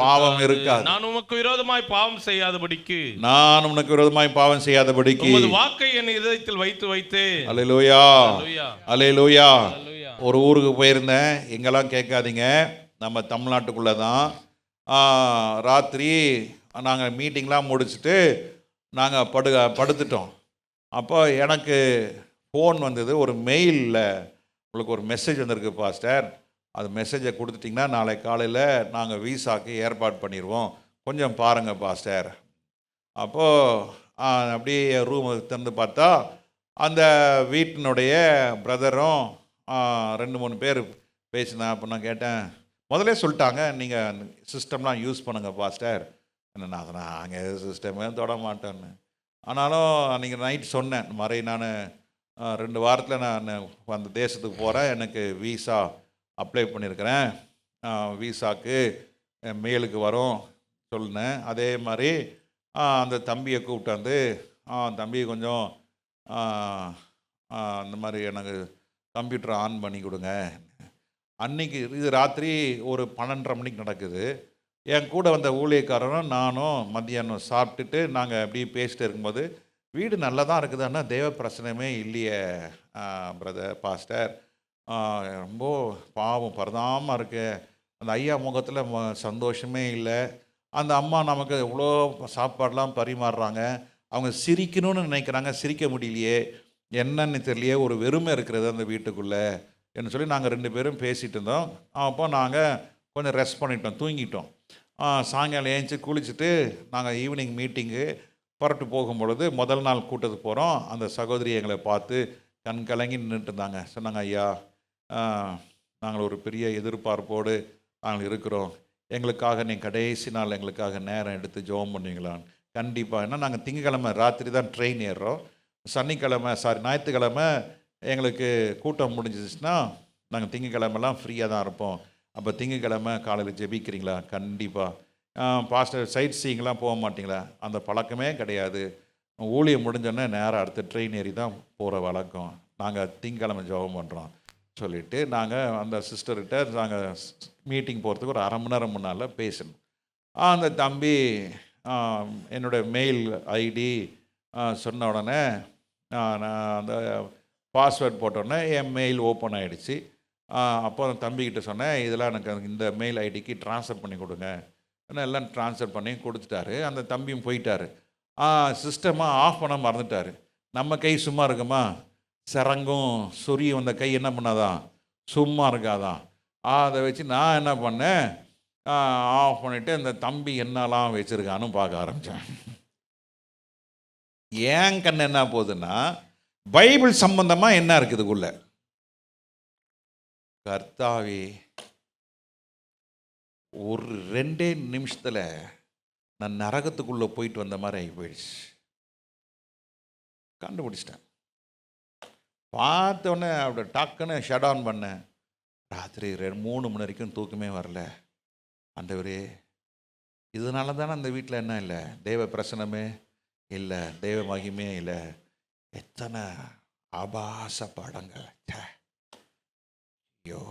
பாவம் இருக்காது. நான் உமக்கு விரோதமாய் பாவம் செய்யாதபடிக்கு, நான் உனக்கு விரோதமாய் பாவம் செய்யாதபடிக்கு உமது வாக்கை என் இதயத்தில் வைத்து. அல்லேலூயா, அல்லேலூயா. ஒரு ஊருக்கு போயிருந்தேன், எங்கெல்லாம் கேட்காதீங்க, நம்ம தமிழ்நாட்டுக்குள்ளே தான். ராத்திரி நாங்கள் மீட்டிங்லாம் முடிச்சுட்டு நாங்கள் படுத்துட்டோம். அப்போ எனக்கு ஃபோன் வந்தது, ஒரு மெயிலில் உங்களுக்கு ஒரு மெசேஜ் வந்திருக்கு பாஸ்டர், அது மெசேஜை கொடுத்துட்டிங்கன்னா நாளை காலையில் நாங்கள் வீசாக்கு ஏற்பாடு பண்ணிடுவோம், கொஞ்சம் பாருங்கள் பாஸ்டர். அப்போது அப்படியே ரூம் திறந்து பார்த்தா அந்த வீட்டினுடைய பிரதரும் 2-3 பேர் பேசினேன். அப்போ நான் கேட்டேன், முதல்ல சொல்லிட்டாங்க, நீங்கள் சிஸ்டம்லாம் யூஸ் பண்ணுங்க பாஸ்டர். என்ன அதை நாங்கள் எது சிஸ்டமே தொட மாட்டோன்னு. ஆனாலும் அன்றைக்கி நைட் சொன்னேன், இந்த மாதிரி நான் 2 வாரத்தில் நான் அந்த தேசத்துக்கு போகிறேன், எனக்கு வீசா அப்ளை பண்ணியிருக்கிறேன், வீசாக்கு மெயிலுக்கு வரும் சொன்னேன். அதே மாதிரி அந்த தம்பியை கூப்பிட்டு வந்து, தம்பி கொஞ்சம் அந்த மாதிரி எனக்கு கம்ப்யூட்டரை ஆன் பண்ணி கொடுங்க. அன்றைக்கி இது ராத்திரி ஒரு 12:30 மணிக்கு நடக்குது. என் கூட வந்த ஊழியக்காரரும் நானும் மத்தியானம் சாப்பிட்டுட்டு நாங்கள் அப்படியே பேசிட்டு இருக்கும்போது, வீடு நல்லா தான் இருக்குது, ஆனால் தேவ பிரச்சனமே இல்லையே பிரதர் பாஸ்டர், ரொம்ப பாவம் பரதாமல் இருக்கு, அந்த ஐயா முகத்தில் சந்தோஷமே இல்லை, அந்த அம்மா நமக்கு எவ்வளோ சாப்பாடெலாம் பரிமாறுறாங்க, அவங்க சிரிக்கணும்னு நினைக்கிறாங்க, சிரிக்க முடியலையே, என்னன்னு தெரியலையே, ஒரு வெறுமை இருக்கிறது அந்த வீட்டுக்குள்ளே என்று சொல்லி நாங்கள் 2 பேரும் பேசிகிட்டு இருந்தோம். அப்போ நாங்கள் கொஞ்சம் ரெஸ்ட் பண்ணிட்டோம், தூங்கிட்டோம். சாயங்காலம் ஏஞ்சி குளிச்சுட்டு நாங்கள் ஈவினிங் மீட்டிங்கு புறட்டு போகும்பொழுது முதல் நாள் கூட்டத்துக்கு போகிறோம். அந்த சகோதரி எங்களை பார்த்து கண் கலங்கி நின்றுட்டு இருந்தாங்க. சொன்னாங்க, ஐயா நாங்கள் ஒரு பெரிய எதிர்பார்ப்போடு நாங்கள் இருக்கிறோம், எங்களுக்காக நீங்கள் கடைசி நாள் எங்களுக்காக நேரம் எடுத்து ஜெபம் பண்ணுவீங்களான்னு. கண்டிப்பாக. ஏன்னா நாங்கள் திங்கக்கிழமை ராத்திரி தான் ட்ரெயின் ஏறுறோம், ஞாயிற்றுக்கிழமை எங்களுக்கு கூட்டம் முடிஞ்சிச்சுன்னா நாங்கள் திங்கக்கிழமெல்லாம் ஃப்ரீயாக தான் இருப்போம், அப்போ திங்கக்கிழமை காலையில் ஜெபிக்கிறீங்களா? கண்டிப்பாக. பாஸ்டர் சைட் சீயிங்லாம் போக மாட்டிங்களா? அந்த பழக்கமே கிடையாது, ஊழியம் முடிஞ்சோடனே நேராக அடுத்த ட்ரெயின் ஏறி தான் போகிற வழக்கம், நாங்கள் திங்கக்கிழமை ஜெபம் பண்ணுறோம் சொல்லிவிட்டு நாங்கள் அந்த சிஸ்டர்கிட்ட நாங்கள் மீட்டிங் போகிறதுக்கு ஒரு 1/2 மணி நேரம் முன்னால் பேசணும். அந்த தம்பி என்னோடய மெயில் ஐடி சொன்ன உடனே நான் அந்த பாஸ்வேர்ட் போட்டோடனே என் மெயில் ஓப்பன் ஆகிடுச்சு. அப்போ அந்த தம்பிக்கிட்ட சொன்னேன், இதெல்லாம் எனக்கு இந்த மெயில் ஐடிக்கு ட்ரான்ஸ்ஃபர் பண்ணி கொடுங்க. எல்லாம் ட்ரான்ஸ்ஃபர் பண்ணி கொடுத்துட்டாரு. அந்த தம்பியும் போயிட்டார். சிஸ்டமாக ஆஃப் பண்ண மறந்துட்டார். நம்ம கை சும்மா இருக்குமா? சரங்கும் சொரியும் அந்த கை என்ன பண்ணாதான்? சும்மா இருக்காதான். அதை வச்சு நான் என்ன பண்ணேன், ஆஃப் பண்ணிவிட்டு அந்த தம்பி என்னெல்லாம் வச்சுருக்கான்னு பார்க்க ஆரம்பித்தேன். ஏன் கண்ணு என்ன போகுதுன்னா, பைபிள் சம்பந்தமாக என்ன இருக்குதுக்குள்ள? கர்த்தாவே, ஒரு 2 நிமிஷத்தில் நான் நரகத்துக்குள்ளே போயிட்டு வந்த மாதிரி ஆகி போயிடுச்சு. கண்டுபிடிச்சிட்டேன். பார்த்தோன்னே அப்படி டக்குன்னு ஷட் ஆன் பண்ணேன். ராத்திரி 3 மணி வரைக்கும் தூக்கமே வரல. ஆண்டவரே, இதனால தானே அந்த வீட்டில் என்ன இல்லை, தெய்வ பிரசனமே இல்லை, தெய்வ மகிமே இல்லை, எத்தனை ஆபாச படங்கள். ஐயோ,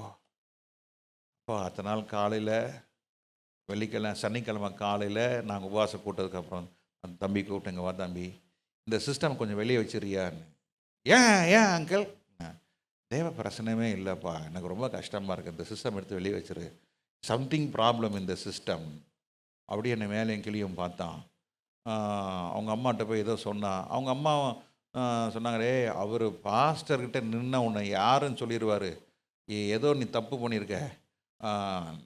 அப்போ அத்தனை நாள் காலையில் சனிக்கிழமை காலையில் நாங்கள் உபவாசம் கூட்டதுக்கப்புறம் அந்த தம்பி கூப்பிட்டுங்க, வா தம்பி, இந்த சிஸ்டம் கொஞ்சம் வெளியே வச்சிருக்கியான்னு. ஏன் அங்கிள்? தேவ பிரச்சனையுமே இல்லைப்பா, எனக்கு ரொம்ப கஷ்டமாக இருக்குது, இந்த சிஸ்டம் எடுத்து வெளியே வச்சிரு, சம்திங் ப்ராப்ளம் இந்த சிஸ்டம். அப்படி என்னை மேலேயும் கிளியும் பார்த்தான். அவங்க அம்மாட்ட போய் ஏதோ சொன்னான். அவங்க அம்மா சொன்னாங்களே, அவர் பாஸ்டர்கிட்ட நின்று உன்னை யாருன்னு சொல்லிடுவார், ஏதோ நீ தப்பு பண்ணியிருக்க.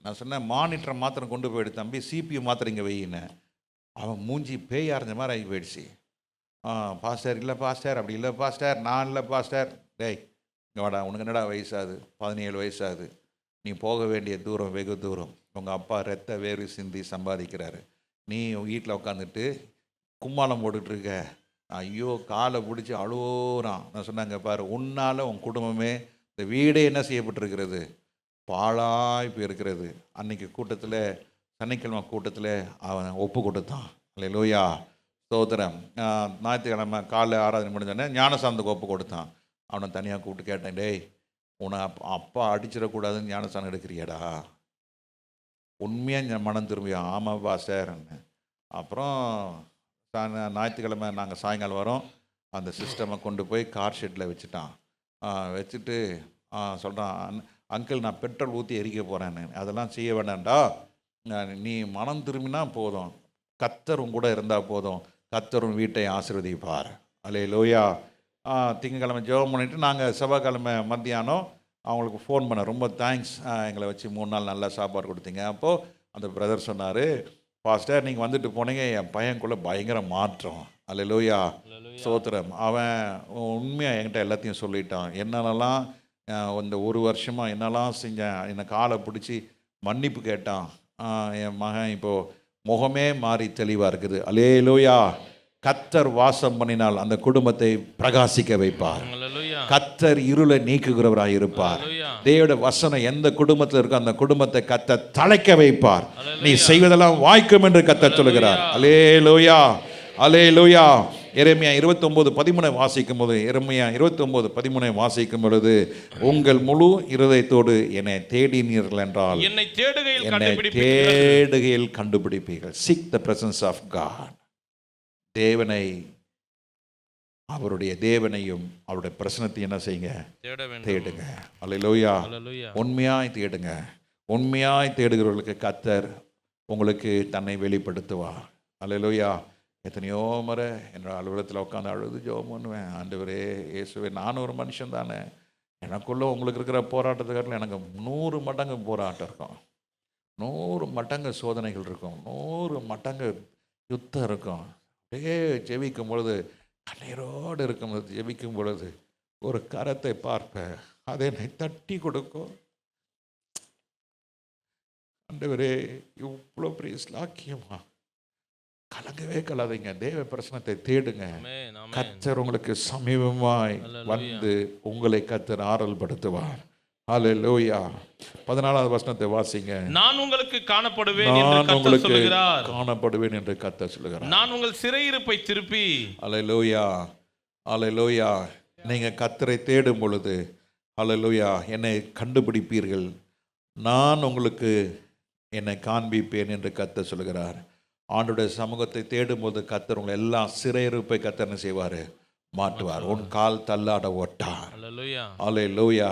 நான் சொன்னேன், மானிட்டரை மாத்திரம் கொண்டு போயிடு தம்பி, CPU மாத்திரம் இங்கே வையினேன். அவன் மூஞ்சி பேய் அரைஞ்ச மாதிரி ஆகி போயிடுச்சு. பாஸ்டர் இல்லை பாஸ்டர், அப்படி இல்லை பாஸ்டர், நான் இல்லை பாஸ்டர். டேய் இங்கே வாடா, உனக்கு என்னடா வயசாகுது? 17 வயசாகுது. நீ போக வேண்டிய தூரம் வெகு தூரம். உங்கள் அப்பா ரத்த வேர்வை சிந்தி சம்பாதிக்கிறாரு, நீ வீட்டில் உட்காந்துட்டு கும்மாளம் போட்டுட்ருக்க. ஐயோ, காலை பிடிச்சி அழுவுறான். நான் சொன்னாங்க, பாரு, உன்னால் உன் குடும்பமே, இந்த வீடே என்ன செய்யப்பட்டிருக்கிறது? பாழாய் போயிருக்கிறது. அன்றைக்கி கூட்டத்தில், சனிக்கிழமை கூட்டத்தில் அவன் ஒப்பு கொடுத்தான். அல்லேலூயா, ஸ்தோத்திரம். ஞாயிற்றுக்கிழமை காலைல ஆராதனை முடிஞ்சோடனே ஞானசானத்துக்கு ஒப்பு கொடுத்தான். அவனை தனியாக கூப்பிட்டு கேட்டேன், டேய் உன்னை அப்பா அடிச்சிடக்கூடாதுன்னு ஞானசானம் எடுக்கிறியாடா? உண்மையாக மனம் திரும்பியா? ஆமாப்பா சார். அப்புறம் ஞாயிற்றுக்கிழமை நாங்கள் சாயங்காலம் வரோம், அந்த சிஸ்டமை கொண்டு போய் கார் ஷெட்டில் வச்சுட்டான். வச்சுட்டு சொல்கிறான், அங்கிள் நான் பெட்ரோல் ஊற்றி எரிக்க போகிறேன்னு. அதெல்லாம் செய்ய வேண்டாம்டா, நீ மனம் திரும்பினா போதும், கர்த்தரும் கூட இருந்தால் போதும், கர்த்தரும் வீட்டை ஆசீர்வதிப்பார். அல்லேலூயா. திங்கக்கிழமை ஜெபம் பண்ணிவிட்டு நாங்கள் செவ்வாய்க்கிழமை மத்தியானம் அவங்களுக்கு ஃபோன் பண்ண, ரொம்ப தேங்க்ஸ், எங்களை வச்சு 3 நாள் நல்லா சாப்பாடு கொடுத்தீங்க. அப்போது அந்த பிரதர் சொன்னார், பாஸ்டர் நீங்கள் வந்துட்டு போனீங்க, என் பையனுக்குள்ளே பயங்கர மாற்றம். அல்லேலூயா, ஸ்தோத்திரம். அவன் உண்மையாக என்கிட்ட எல்லாத்தையும் சொல்லிட்டான். என்னென்னலாம் இந்த 1 வருஷமாக என்னெல்லாம் செஞ்சேன், என்னை காலை பிடிச்சி மன்னிப்பு கேட்டான். என் மகன் இப்போது முகமே மாறி தெளிவாக இருக்குது. அல்லேலூயா. கர்த்தர் வாசம் பண்ணினால் அந்த குடும்பத்தை பிரகாசிக்க வைப்பார். ஹalleluya. கர்த்தர் இருளை நீக்குகிறவராய் இருப்பார். தேவனுடைய வசனம் எந்த குடும்பத்தில் இருக்கோ அந்த குடும்பத்தை கர்த்தர் தழைக்க வைப்பார். நீ செய்வதெல்லாம் வாய்க்கும் என்று கர்த்தர் சொல்கிறார். அல்லேலூயா, அல்லேலூயா. எரேமியா 29:13 வாசிக்கும் போது, எரேமியா 29:13 வாசிக்கும் பொழுது, உங்கள் முழு இருதயத்தோடு என்னை தேடினீர்கள் என்றால் என்னை தேடுகையில் கண்டுபிடிப்பீர்கள். Seek the presence of God. தேவனை, அவருடைய தேவனையும் அவருடைய பிரசனத்தை என்ன செய்யுங்க? தேடுங்க. அல்லேலூயா. உண்மையாய் தேடுங்க. உண்மையாய் தேடுகிறவர்களுக்கு கர்த்தர் உங்களுக்கு தன்னை வெளிப்படுத்துவார். அல்லேலூயா. எத்தனையோ முறை என்ற அலுவலகத்தில் உட்காந்து அழுது ஜெபம் பண்ணுவேன். ஆண்டவரே இயேசுவே, நானும் ஒரு மனுஷன் தானே, எனக்குள்ளே உங்களுக்கு இருக்கிற போராட்டத்துக்காட்டில் எனக்கு 100 மடங்கு போராட்டம் இருக்கும், 100 மடங்கு சோதனைகள் இருக்கும், 100 மடங்கு யுத்தம் இருக்கும். அப்படியே ஜெபிக்கும் பொழுது, கண்ணீரோடு இருக்கும் பொழுது ஜெபிக்கும் பொழுது ஒரு கரத்தை பார்ப்பேன், அதை என்னை தட்டி கொடுக்கும். ஆண்டவரே இவ்வளோ பெரிய ஸ்லாக்கியமா, கலங்கவே கலாதீங்க. தேவ பிரசனத்தை தேடுங்க. கர்த்தர் உங்களுக்கு சமீபமாய் வந்து உங்களை கர்த்தர் ஆறுதல் படுத்துவார். ஹல்லேலூயா. 14வது வசனத்தை வாசிங்க. நான் உங்களுக்கு காணப்படுவேன் என்று கர்த்தர் சொல்கிறார். காணப்படுவேன் என்று கர்த்தர் சொல்கிறார். நான் உங்கள் சிறையிருப்பை திருப்பி. ஹல்லேலூயா, ஹல்லேலூயா. நீங்க கர்த்தரை தேடும் பொழுது, ஹல்லேலூயா, என்னை கண்டுபிடிப்பீர்கள், நான் உங்களுக்கு என்னை காண்பிப்பேன் என்று கர்த்தர் சொல்கிறார். ஆண்டுடைய சமூகத்தை தேடும்போது கர்த்தர் உங்களை எல்லா சிறையிருப்பை கர்த்தர் என்ன செய்வார்? மாற்றுவார். உன் கால் தள்ளாட ஓட்டார். அல்லேலூயா.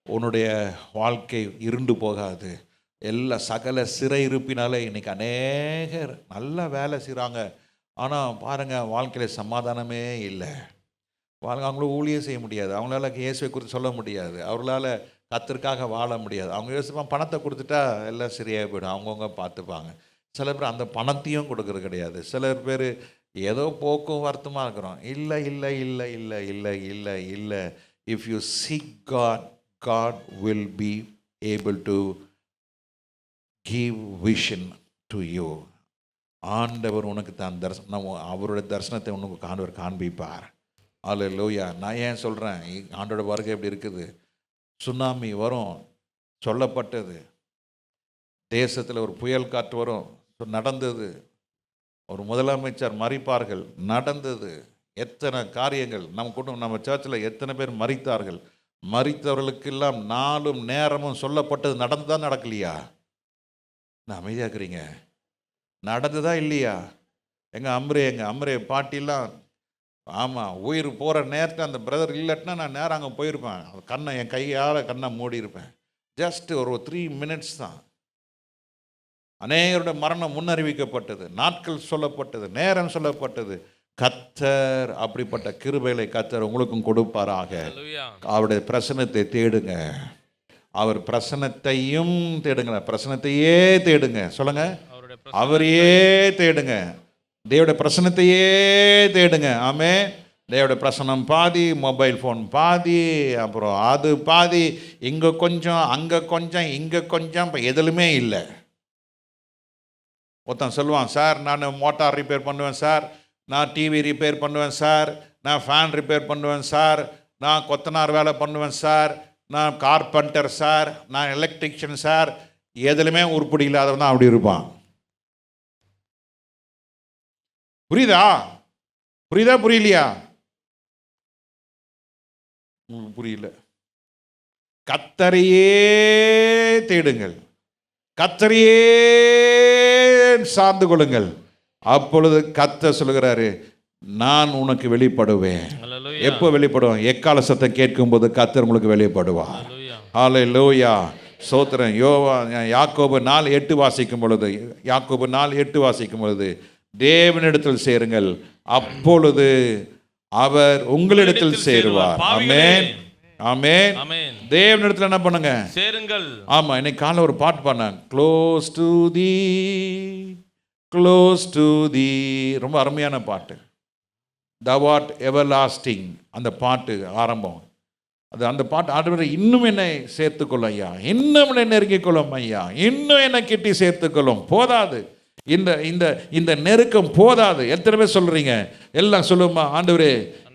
உன்னுடைய வாழ்க்கை இருண்டு போகாது. எல்லா சகல சிறையிருப்பினாலே இன்னைக்கு அநேகர் நல்ல வேலை செய்கிறாங்க, ஆனால் பாருங்கள் வாழ்க்கையில் சமாதானமே இல்லை. அவங்களும் ஊழியம் செய்ய முடியாது, அவங்களால இயேசுவை குறித்து சொல்ல முடியாது, அவர்களால் கர்த்தருக்காக வாழ முடியாது. அவங்க யோசிப்பாங்க, பணத்தை கொடுத்துட்டா எல்லாம் சரியாக போய்டும், அவங்கவுங்க பார்த்துப்பாங்க. சில பேர் அந்த பணத்தையும் கொடுக்கறது கிடையாது. சில பேர் ஏதோ போக்கும் வருத்தமாக இருக்கிறோம். இல்லை இல்லை இல்லை இல்லை இல்லை இல்லை இல்லை. If you seek God, God will be able to give vision to you. ஆண்டவர் உனக்கு தான் தரிசனம், அவருடைய தரிசனத்தை உனக்கு ஆண்டவர் காண்பிப்பார். அல்லேலூயா. நான் ஏன் சொல்கிறேன், ஆண்டோட வருகை எப்படி இருக்குது? சுனாமி வரும் சொல்லப்பட்டது, தேசத்தில் ஒரு புயல் காற்று வரும் நடந்தது, ஒரு முதலமைச்சர் மரிப்பார்கள் நடந்தது, எத்தனை காரியங்கள் நம்ம சர்ச்சில் எத்தனை பேர் மரித்தார்கள், மரித்தவர்களுக்கெல்லாம் நாளும் நேரமும் சொல்லப்பட்டது நடந்துதான் நடக்கலையா? நான் அமைதியாக இருக்கிறீங்க. நடந்துதா இல்லையா? எங்கள் அம்ரே பாட்டிலாம், ஆமாம், உயிர் போகிற நேரத்தில் அந்த பிரதர் இல்லட்டினா நான் நேரம் அங்கே போயிருப்பேன். கண்ணை என் கையால் கண்ணை மூடி இருப்பேன். ஜஸ்ட் ஒரு 3 minutes தான். அநேகருடைய மரணம் முன்னறிவிக்கப்பட்டது, நாட்கள் சொல்லப்பட்டது, நேரம் சொல்லப்பட்டது. கர்த்தர் அப்படிப்பட்ட கிருபைகளை கர்த்தர் உங்களுக்கும் கொடுப்பாராக. அவருடைய பிரசனத்தை தேடுங்க. அவர் பிரசனத்தையும் தேடுங்க. பிரசனத்தையே தேடுங்க. சொல்லுங்க, அவரையே தேடுங்க. தேவனுடைய பிரசனத்தையே தேடுங்க. ஆமென். தேவனுடைய பிரசனம் பாதி, மொபைல் ஃபோன் பாதி, அப்புறம் அது பாதி, இங்கே கொஞ்சம் அங்கே கொஞ்சம் இங்கே கொஞ்சம், இப்போ எதுலுமே இல்லை. ஒருத்தன் சொல்லுவான், சார் நான் மோட்டார் ரிப்பேர் பண்ணுவேன் சார், நான் டிவி ரிப்பேர் பண்ணுவேன் சார், நான் ஃபேன் ரிப்பேர் பண்ணுவேன் சார், நான் கொத்தனார் வேலை பண்ணுவேன் சார், நான் கார்பெண்டர் சார், நான் எலக்ட்ரிஷியன் சார். எதுலையுமே உருப்படி இல்லாதவன் தான் அப்படி இருப்பான். புரியுதா? புரியுதா புரியலையா? புரியல. கர்த்தரையே தேடுங்கள், கர்த்தரையே சார்ந்து கொள்ளுங்கள். அப்பொழுது கர்த்தர் சொல்கிறாரு, நான் உனக்கு வெளிப்படுவேன். எப்போ வெளிப்படுவேன்? எக்கால சத்தம் கேட்கும் போது கர்த்தர் உங்களுக்கு வெளிப்படுவார். ஹல்லேலூயா. சோத்திரம். யாக்கோபு 4:8 வாசிக்கும் பொழுது, யாக்கோபு 4:8 வாசிக்கும் பொழுது, தேவனிடத்தில் சேருங்கள், அப்பொழுது அவர் உங்களிடத்தில் சேருவார். ஆமென், ஆமென். தேவனிடத்தில் என்ன பண்ணுங்க? சேருங்கள். ஆமா, இன்னைக்கு காலைல ஒரு பாட்டு பாடினாங்க, close to the, close to the. ரொம்ப அருமையான பாட்டு. Thou art everlasting. அந்த பாட்டு ஆரம்பம். அது அந்த பாட்டு ஆண்டவரே இன்னும் என்னை சேர்த்துக்கொள்ளும் ஐயா, இன்னும் என்னை நெருங்கிக் கொள்ளும் ஐயா, இன்னும் என்னை கிட்டி சேர்த்துக்கொள்ளும். போதாது, இந்த இந்த இந்த நெருக்கம் போதாது. எத்தனை பேர் சொல்றீங்க? எல்லாம் சொல்லுமா, ஆண்டவரே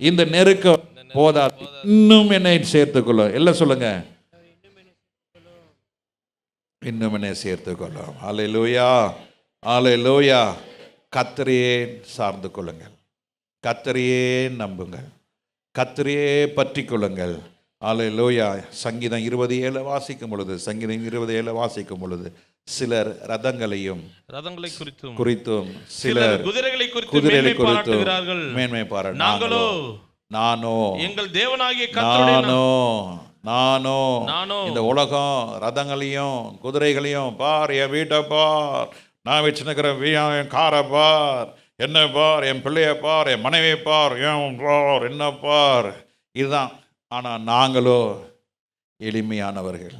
இந்த நெருக்கம் போதாது, இன்னும் என்னை சேர்த்துக்கொள்ளும். எல்லாம் சொல்லுங்க, இன்னும் என்னை சேர்த்துக்கொள்ளும். அல்லேலூயா, அல்லேலூயா. கர்த்தரையே சார்ந்து கொள்ளுங்கள், கர்த்தரையே நம்புங்கள், கர்த்தரையே பற்றி கொள்ளுங்கள். அல்லேலூயா. சங்கீதம் 27 வாசிக்கும் பொழுது, சங்கீதம் 27 வாசிக்கும் பொழுது, சிலர் ரதங்களையும் குறித்தும் சிலர் குதிரைகளை குறித்தும் மேன்மை பாராட்டு, நானோ எங்கள் தேவனாகிய நானோ இந்த உலகம் ரதங்களையும் குதிரைகளையும் பார், என் வீட்டை பார், நான் வச்சுருக்கிற என் காரை பார், என்ன பார், என் பிள்ளைய பார், என் மனைவியை பார், ஏன் பார், என்ன பார், இதுதான். ஆனால் நாங்களோ எளிமையானவர்கள்.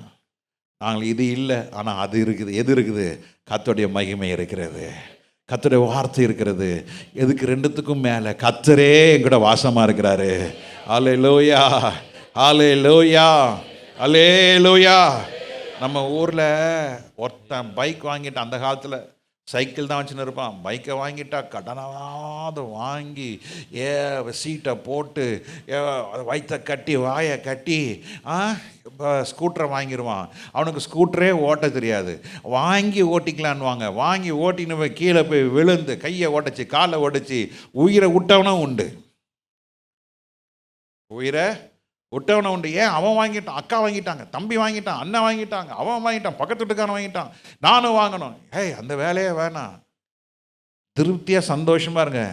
நாங்கள் இது இல்லை, ஆனால் அது இருக்குது. எது இருக்குது? கர்த்தருடைய மகிமை இருக்கிறது, கர்த்தருடைய வார்த்தை இருக்கிறது. எதுக்கு? ரெண்டுத்துக்கும் மேலே கர்த்தரே எங்கூட வாசமாக இருக்கிறாரு. அல்லேலூயா, அல்லேலூயா, அல்லேலூயா. நம்ம ஊரில் ஒருத்தன் பைக் வாங்கிட்டு, அந்த காலத்தில் சைக்கிள் தான் வச்சுன்னு இருப்பான், பைக்கை வாங்கிட்டா கடனாவது வாங்கி சீட்டை போட்டு வயிற்ற கட்டி வாயை கட்டி ஸ்கூட்டரை வாங்கிடுவான். அவனுக்கு ஸ்கூட்டரே ஓட்ட தெரியாது, வாங்கி ஓட்டிக்கலான்வாங்க. வாங்கி ஓட்டின்னு போய் கீழே போய் விழுந்து கையை உடச்சி காலை உடச்சி உயிரை விட்டவனும் உண்டு, உயிரை விட்டவனும் உண்டு. ஏன்? அவன் வாங்கிட்டான், அக்கா வாங்கிட்டாங்க, தம்பி வாங்கிட்டான், அண்ணன் வாங்கிட்டாங்க, அவன் வாங்கிட்டான், பக்கத்து வீட்டுக்காரன் வாங்கிட்டான், நானும் வாங்கணும். அந்த வேலையே வேணாம். திருப்தியாக சந்தோஷமாக இருங்க.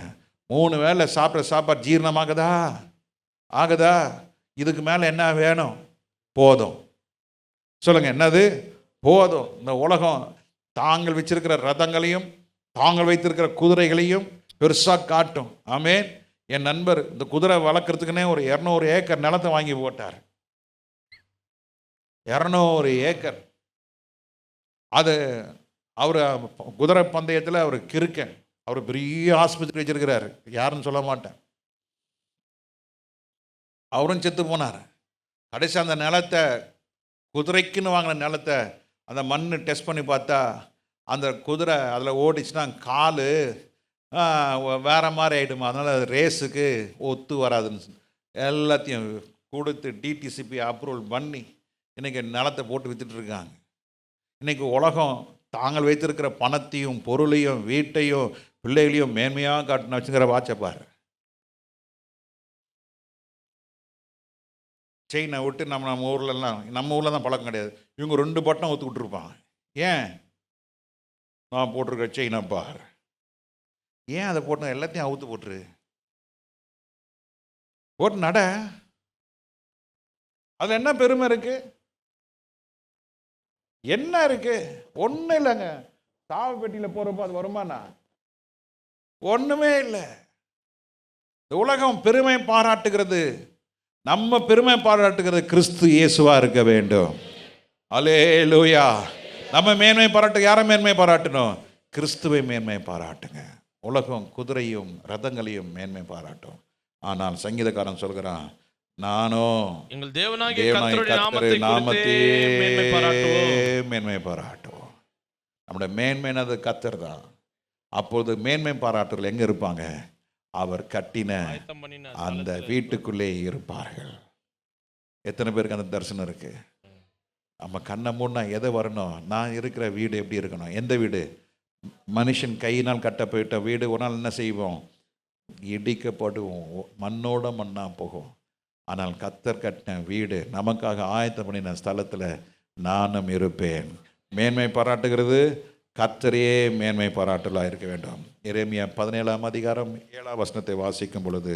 3 வேளை சாப்பிட்ற சாப்பாடு ஜீரணமாகுதா? ஆகுதா? இதுக்கு மேலே என்ன வேணும்? போதும். சொல்லுங்க, என்னது? போதும். இந்த உலகம் தாங்கள் வச்சிருக்கிற ரதங்களையும் தாங்கள் வைத்திருக்கிற குதிரைகளையும் பெருசாக காட்டும். ஆமென். என் நண்பர் இந்த குதிரை வளர்க்குறதுக்குன்னே ஒரு 200 ஏக்கர் நிலத்தை வாங்கி போட்டார். 200 ஏக்கர். அது அவர் குதிரை பந்தயத்தில் அவர் கிறுக்கன். அவர் பெரிய ஆஸ்பத்திரி வச்சிருக்கிறார், யாருன்னு சொல்ல மாட்டேன். அவரும் செத்து போனார். கடைசி அந்த நிலத்தை, குதிரைக்குன்னு வாங்கின நிலத்தை, அந்த மண் டெஸ்ட் பண்ணி பார்த்தா அந்த குதிரை அதில் ஓடிச்சுன்னா கால் வேறு மாதிரி ஆகிடுமா, அதனால் ரேஸுக்கு ஒத்து வராதுன்னு எல்லாத்தையும் கொடுத்து டிடிசிபி அப்ரூவல் பண்ணி இன்றைக்கி நிலத்தை போட்டு விற்றுட்ருக்காங்க. இன்றைக்கி உலகம் தாங்கள் வைத்திருக்கிற பணத்தையும் பொருளையும் வீட்டையும் பிள்ளைகளையும் மேன்மையாக காட்டின வச்சுக்கிற வாட்சப்பார். செயினை விட்டு நம்ம ஊர்லலாம், நம்ம ஊரில் தான் பழக்கம் கிடையாது. இவங்க 2 பட்டம் ஒத்து விட்டுருப்பாங்க. ஏன்? நான் போட்டிருக்க செயினை பார். ஏன் அதை போட்டு எல்லாத்தையும் அவுத்து போட்டுரு, போட்டு நட. அதில் என்ன பெருமை இருக்கு? என்ன இருக்கு? ஒன்றும் இல்லைங்க. சாவு பெட்டியில் போகிறப்போ அது வருமானா? ஒன்றுமே இல்லை. இந்த உலகம் பெருமை பாராட்டுகிறது. நம்ம பெருமை பாராட்டுகிறது கிறிஸ்து இயேசுவா இருக்க வேண்டும். அல்லேலூயா. நம்ம மேன்மை பாராட்டு, யாரை மேன்மை பாராட்டணும்? கிறிஸ்துவை மேன்மை பாராட்டுங்க. உலகம் குதிரையும் ரதங்களையும் மேன்மை பாராட்டும். ஆனால் சங்கீதக்காரன் சொல்கிறான், நானோ எங்கள் தேவனாகிய கர்த்தருடைய நாமத்தையே மேன்மை பாராட்டுவோம். நம்முடைய மேன்மைனது கர்த்தர் தான். அப்போது மேன்மை பாராட்டுகள் எங்க இருப்பாங்க? அவர் கட்டின அந்த வீட்டுக்குள்ளே இருப்பார்கள். எத்தனை பேருக்கு அந்த தரிசனம் இருக்கு? நம்ம கண்ணை மூடினா எதை வரணும்? நான் இருக்கிற வீடு எப்படி இருக்கணும்? எந்த வீடு? மனுஷன் கையினால் கட்டப்பட்ட வீடு ஒரு நாள் என்ன செய்வோம்? இடிக்கப்படுவோம், மண்ணோட மண்ணா போகும். ஆனால் கர்த்தர் கட்டின வீடு, நமக்காக ஆயத்தம் பண்ணின ஸ்தலத்தில் நானும் இருப்பேன். மேன்மை பாராட்டுகிறது கர்த்தரையே மேன்மை பாராட்டலாக இருக்க வேண்டும். எரேமியா 17 வாசிக்கும் பொழுது,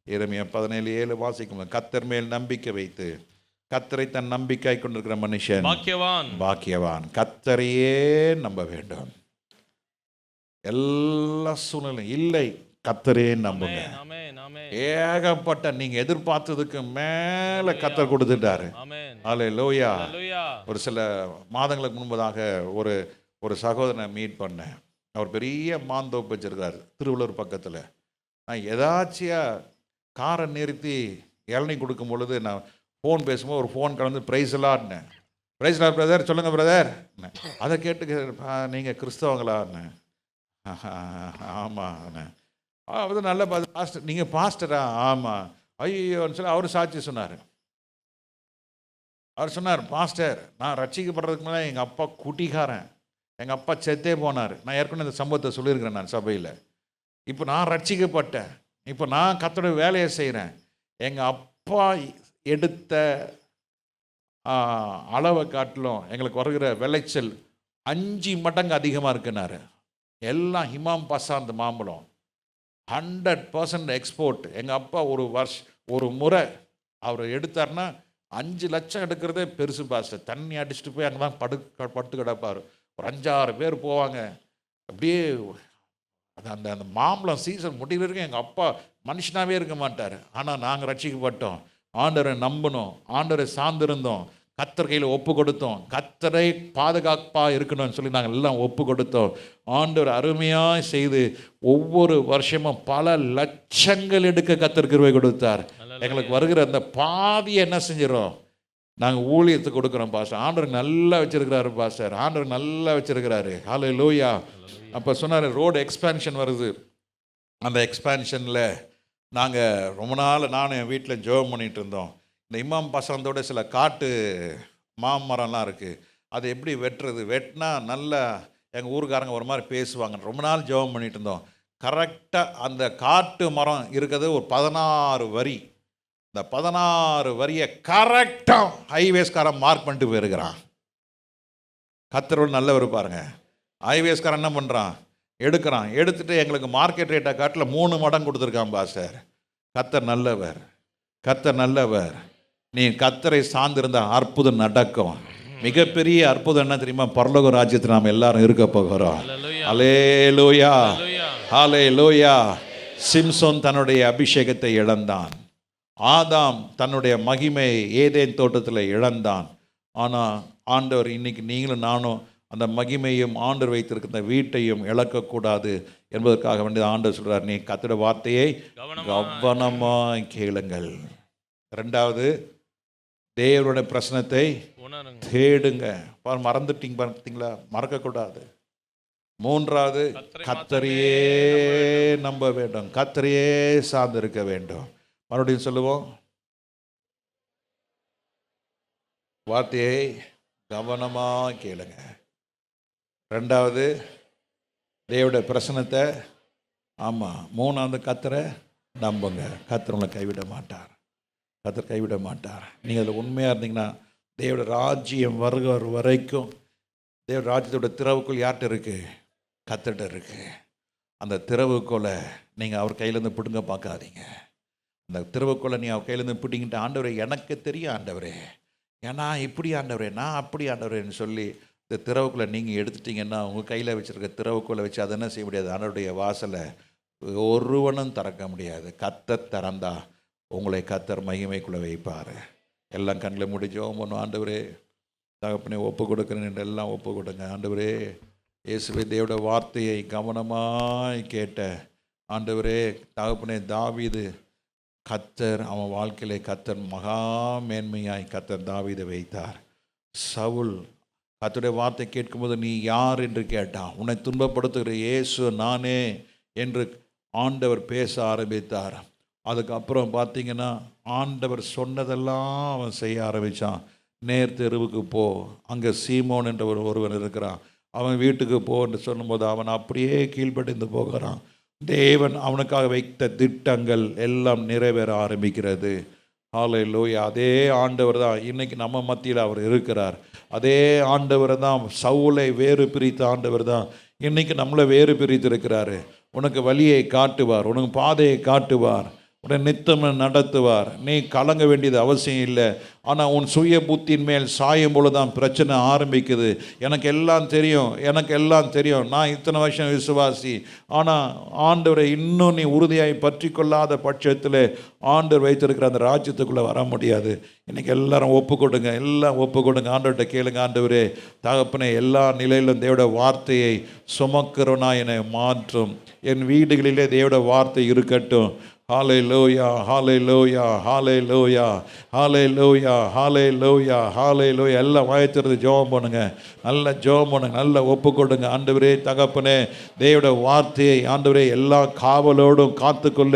எரேமியா 17:7 வாசிக்கும் பொழுது, கர்த்தர் மேல் நம்பிக்கை வைத்து கர்த்தரை தன் நம்பிக்கை கொண்டிருக்கிற மனுஷன் பாக்கியவான், பாக்கியவான். கர்த்தரையே நம்ப வேண்டும். எல்லா சூழ்நிலையும் இல்லை, கர்த்தரே நம்புங்க. ஏகப்பட்ட நீங்க எதிர்பார்த்ததுக்கு மேல கர்த்தர் கொடுத்துட்டாரு. அல்லேலூயா. ஒரு சில மாதங்களுக்கு முன்பதாக ஒரு சகோதரனை மீட் பண்ணேன். அவர் பெரிய மாந்தோப்பு வச்சிருக்காரு திருவள்ளூர் பக்கத்தில். நான் எதாச்சியா காரை நிறுத்தி இளநீ கொடுக்கும் பொழுது நான் ஃபோன் பேசும்போது ஒரு ஃபோன் கலந்து ப்ரைஸ் எல்லாம் ப்ரைஸ் எல்லாம் பிரதர் சொல்லுங்கள் பிரதர். அதை கேட்டு நீங்கள் கிறிஸ்தவங்களான்னு. ஆமாண்ணே. அது நல்ல பாஸ்டர். நீங்கள் பாஸ்டரா? ஆமாம். ஐயோன்னு சொல்லி அவர் சாட்சி சொன்னார். அவர் சொன்னார், பாஸ்டர் நான் ரட்சிக்கப்படுறதுக்கு மேலே எங்கள் அப்பா குட்டிக்காரன், எங்கள் அப்பா செத்தே போனார். நான் ஏற்கனவே இந்த சம்பவத்தை சொல்லியிருக்கிறேன் நான் சபையில். இப்போ நான் ரட்சிக்கப்பட்டேன், இப்போ நான் கர்த்தருடைய வேலையை செய்கிறேன். எங்கள் அப்பா எடுத்த அளவை காட்டிலும் எங்களுக்கு வருகிற விளைச்சல் 5 மடங்கு அதிகமாக இருக்குன்னாரு. எல்லாம் ஹிமாம் பசாந்த் மாம்பழம் 100% எக்ஸ்போர்ட். எங்கள் அப்பா ஒரு முறை அவர் எடுத்தார்னா 5 லட்சம் எடுக்கிறதே பெருசு பாஸ்டர். தண்ணி அடிச்சுட்டு போய் அங்கே தான் படுத்து கிடப்பார். ஒரு 5-6 பேர் போவாங்க. அப்படியே அந்த அந்த மாம்பழம் சீசன் முடிவு வரைக்கும் எங்கள் அப்பா மனுஷனாகவே இருக்க மாட்டார். ஆனால் நாங்கள் ரட்சிக்கப்பட்டோம், ஆண்டவரை நம்பணும், ஆண்டவரை சார்ந்திருந்தோம், கர்த்தர் கையில் ஒப்பு கொடுத்தோம், கர்த்தரை பாதுகாப்பாக இருக்கணும்னு சொல்லி நாங்கள் எல்லாம் ஒப்பு கொடுத்தோம். ஆண்டவர் அருமையாக செய்து ஒவ்வொரு வருஷமும் பல லட்சங்கள் எடுக்க கர்த்தர் கிருபை கொடுத்தார். எங்களுக்கு வருகிற அந்த பாதியை என்ன செஞ்சிடறோம், நாங்கள் ஊழியத்துக்கு கொடுக்குறோம் பாஸ்டர். ஆண்டவர் நல்லா வச்சிருக்கிறாரு பாஸ்டர், ஆண்டவர் நல்லா வச்சிருக்கிறாரு. ஹல்லேலூயா. அப்போ சொன்னார் ரோடு எக்ஸ்பேன்ஷன் வருது. அந்த எக்ஸ்பேன்ஷனில் நாங்கள் ரொம்ப நாள் நானும் என் வீட்டில் ஜெபம் பண்ணிகிட்டு இருந்தோம். இந்த இமாம் பசந்தோட சில காட்டு மாமரம்லாம் இருக்குது, அது எப்படி வெட்டுறது, வெட்டினா நல்லா எங்கள் ஊருக்காரங்க ஒரு மாதிரி பேசுவாங்க. ரொம்ப நாள் ஜெபம் பண்ணிகிட்டு இருந்தோம். கரெக்டாக அந்த காட்டு மரம் இருக்கிறது ஒரு 16 வரி. இந்த 16 வரியை கரெக்டாக ஹைவேஸ்காரன் மார்க் பண்ணிட்டு போயிருக்கிறான். கர்த்தரோடு நல்லவர் பாருங்க. ஹைவேஸ்காரன் என்ன பண்ணுறான், எடுத்துட்டு எங்களுக்கு மார்க்கெட் ரேட்டை காட்டில் 3 மடங்கு கொடுத்துருக்கான் பாஸ்டர். கர்த்தர் நல்லவர், கர்த்தர் நல்லவர். நீ கர்த்தரை சார்ந்திருந்த அற்புதம் நடக்கும். மிகப்பெரிய அற்புதம் என்ன தெரியுமா, பரலோக ராஜ்யத்தில் நாம் எல்லாரும் இருக்க போகிறோம். அல்லேலூயா, ஹல்லேலூயா. சிம்சோன் தன்னுடைய அபிஷேகத்தை இழந்தான். ஆதாம் தன்னுடைய மகிமை ஏதேன் தோட்டத்தில் இழந்தான். ஆனால் ஆண்டவர் இன்னைக்கு நீங்களும் நானும் அந்த மகிமையும் ஆண்டவர் வைத்திருக்கிற வீட்டையும் இழக்கக்கூடாது என்பதற்காக வேண்டிய ஆண்டவர் சொல்கிறார், நீ கர்த்தருடைய வார்த்தையை கவனமாய் கேளுங்கள். 2வது, தேவனுடைய பிரசனத்தை தேடுங்க. மறந்துட்டீங்க பார்த்தீங்களா, மறக்கக்கூடாது. 3வது, கர்த்தரையே நம்ப வேண்டும், கர்த்தரையே சார்ந்திருக்க வேண்டும். மறுபடியும் சொல்லுவோம், வார்த்தையை கவனமாக கேளுங்க. 2வது, தேவனுடைய பிரசனத்தை, ஆமாம். 3வது, கர்த்தரை நம்புங்க. கர்த்தர் உங்களை கைவிட மாட்டார், கர்த்தர் கைவிட மாட்டார். நீங்கள் அதில் உண்மையாக இருந்தீங்கன்னா தேவனுடைய ராஜ்யம் வருகிற வரைக்கும், தேவ ராஜ்யத்தோட திறவுக்குள் யார்கிட்ட இருக்குது, கர்த்தர்கிட்ட இருக்குது. அந்த திறவுக்குள்ளே நீங்கள் அவர் கையிலேருந்து பிடுங்க பார்க்காதீங்க. அந்த திறவுக்குள்ளே நீ அவர் கையிலேருந்து பிடிங்கிட்டு, ஆண்டவரே எனக்கு தெரியும் ஆண்டவரே, ஏன்னா இப்படி ஆண்டவரே, நான் அப்படி ஆண்டவரேன்னு சொல்லி இந்த திறவுக்குள்ளே நீங்கள் எடுத்துட்டிங்கன்னா, உங்கள் கையில் வச்சுருக்க திறவுக்குள்ளே வச்சு அதை என்ன செய்ய முடியாது, ஆண்டவருடைய வாசலை ஒருவனும் திறக்க முடியாது. கர்த்தர் திறந்தா உங்களை கர்த்தர் மகிமைக்குள்ளே வைப்பார். எல்லாம் கண்ணில் முடிஞ்சோம் ஒன்று. ஆண்டவரே தகப்பனே ஒப்பு கொடுக்குறேன், எல்லாம் ஒப்பு கொடுங்க. ஆண்டவரே இயேசுவே, தேவட வார்த்தையை கவனமாய் கேட்ட ஆண்டவரே தகப்பனே, தாவீது கர்த்தர் அவன் வாழ்க்கையிலே கர்த்தர் மகா மேன்மையாய் கர்த்தர் தாவீதை வைத்தார். சவுல் கர்த்தருடைய வார்த்தை கேட்கும்போது நீ யார் என்று கேட்டான். உன்னை துன்பப்படுத்துகிற இயேசு நானே என்று ஆண்டவர் பேச ஆரம்பித்தார். அதுக்கப்புறம் பார்த்தீங்கன்னா ஆண்டவர் சொன்னதெல்லாம் அவன் செய்ய ஆரம்பித்தான். நேர் தெருவுக்கு போ, அங்கே சீமோன் என்ற ஒருவன் இருக்கிறான், அவன் வீட்டுக்கு போ என்று சொல்லும்போது அவன் அப்படியே கீழ்ப்படிந்து போகிறான். தேவன் அவனுக்காக வைத்த திட்டங்கள் எல்லாம் நிறைவேற ஆரம்பிக்கிறது. ஹல்லேலூயா. அதே ஆண்டவர் தான் இன்னைக்கு நம்ம மத்தியில் அவர் இருக்கிறார். அதே ஆண்டவர் தான் சவுலை வேறு பிரித்த ஆண்டவர் தான் இன்னைக்கு நம்மளை வேறு பிரித்து இருக்கிறாரு. உனக்கு வழியை காட்டுவார், உனக்கு பாதையை காட்டுவார், உன்னை நித்தம் நடத்துவார். நீ கலங்க வேண்டியது அவசியம் இல்லை. ஆனால் உன் சுய புத்தின் மேல் சாயும் பொழுது தான் பிரச்சனை ஆரம்பிக்குது. எனக்கு எல்லாம் தெரியும், எனக்கு எல்லாம் தெரியும், நான் இத்தனை வருஷம் விசுவாசி. ஆனால் ஆண்டவரை இன்னும் நீ உறுதியாய் பற்றி கொள்ளாத பட்சத்தில் ஆண்டவர் வைத்திருக்கிற அந்த ராஜ்யத்துக்குள்ளே வர முடியாது. இன்றைக்கி எல்லாரும் ஒப்பு கொடுங்க, எல்லாம் ஒப்பு கொடுங்க. ஆண்டவர்கிட்ட கேளுங்க, ஆண்டவரே தகப்பனே, எல்லா நிலையிலும் தேவட வார்த்தையை சுமக்கிறவனா என்னை மாற்றும். என் வீடுகளிலே தேவட வார்த்தை இருக்கட்டும். ஹalleluya, ஹalleluya, ஹalleluya, ஹalleluya, ஹalleluya, ஹalleluya. எல்லாம் வாயத்திறந்து ஜெபம் பண்ணுங்க, நல்ல ஜெபம் பண்ணுங்க, நல்ல ஒப்பு கொடுங்க. ஆண்டவரே தகப்பனே, தேவனுடைய வார்த்தையை ஆண்டவரே எல்லா காவலோடும் காத்துக்கொள்ள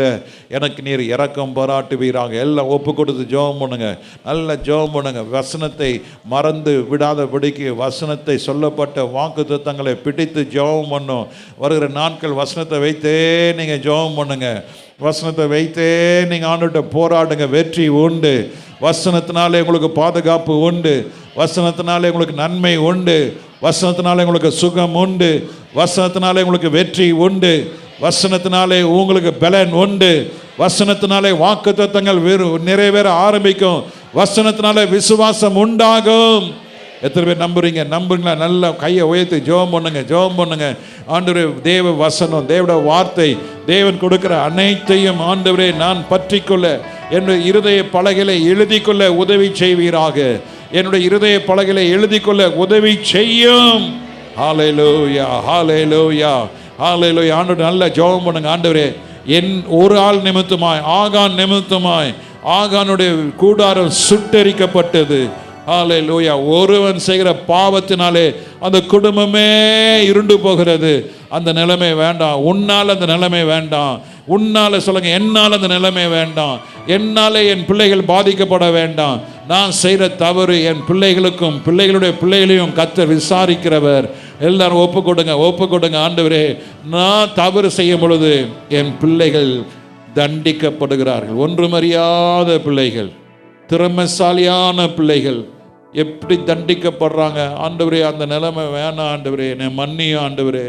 எனக்கு நீர் இரக்கம் பாராட்டுவீராக. எல்லாம் ஒப்பு கொடுத்து ஜெபம் பண்ணுங்க, நல்ல ஜெபம் பண்ணுங்க. வசனத்தை மறந்து விடாதபடிக்கு வசனத்தை சொல்லப்பட்ட வாக்குத்தத்தங்களை பிடித்து ஜெபம் பண்ணும். வருகிற நாட்கள் வசனத்தை வைத்தே நீங்க ஜெபம் பண்ணுங்க, வசனத்தை வைத்தே நீங்கள் ஆண்டுகிட்ட போராடுங்க. வெற்றி உண்டு. வசனத்தினாலே உங்களுக்கு பாதுகாப்பு உண்டு, வசனத்தினாலே உங்களுக்கு நன்மை உண்டு, வசனத்தினாலே உங்களுக்கு சுகம் உண்டு, வசனத்தினாலே உங்களுக்கு வெற்றி உண்டு, வசனத்தினாலே உங்களுக்கு பலன் உண்டு, வசனத்தினாலே வாக்குத்தத்தங்கள் நிறைவேற ஆரம்பிக்கும், வசனத்தினாலே விசுவாசம் உண்டாகும். எத்தனை பேர் நம்புறீங்க? நம்புங்களா? நல்லா கையை உயர்த்தி ஜெபம் பண்ணுங்க, ஜெபம் பண்ணுங்க. ஆண்டவரே, தேவ வசனம், தேவட வார்த்தை, தேவன் கொடுக்கிற அனைத்தையும் ஆண்டவரே நான் பற்றிக்கொள்ள என்னுடைய இருதய பலகைகளை எழுதி கொள்ள உதவி செய்வீராக. என்னுடைய இருதய பலகைகளை எழுதி கொள்ள உதவி செய்யும். ஹalleluya, ஹalleluya, ஹalleluya. ஆண்டவரே நல்ல ஜெபம் பண்ணுங்க. ஆண்டவரே, என் ஒரு ஆள் நிமித்தமாய், ஆகான் நிமித்தமாய், ஆகானுடைய கூடாரம் சுட்டெரிக்கப்பட்டது. ஹalleluya. ஒருவன் செய்கிற பாவத்தினாலே அந்த குடும்பமே இருண்டு போகிறது. அந்த நிலைமை வேண்டாம். உன்னால் அந்த நிலைமை வேண்டாம். உன்னால சொல்லுங்க, என்னால் அந்த நிலைமை வேண்டாம். என்னாலே என் பிள்ளைகள் பாதிக்கப்பட வேண்டாம். நான் செய்கிற தவறு என் பிள்ளைகளுக்கும் பிள்ளைகளுடைய பிள்ளைகளையும் கர்த்தர் விசாரிக்கிறவர். எல்லாரும் ஒப்பு கொடுங்க, ஒப்பு கொடுங்க. ஆண்டவரே, நான் தவறு செய்யும் பொழுது என் பிள்ளைகள் தண்டிக்கப்படுகிறார்கள். ஒன்றுமறியாத பிள்ளைகள், திறமைசாலியான பிள்ளைகள் எப்படி தண்டிக்கப்படுறாங்க. ஆண்டவரே, அந்த நிலைமை வேணாம். ஆண்டவரே, என்னை மன்னியும். ஆண்டவரே,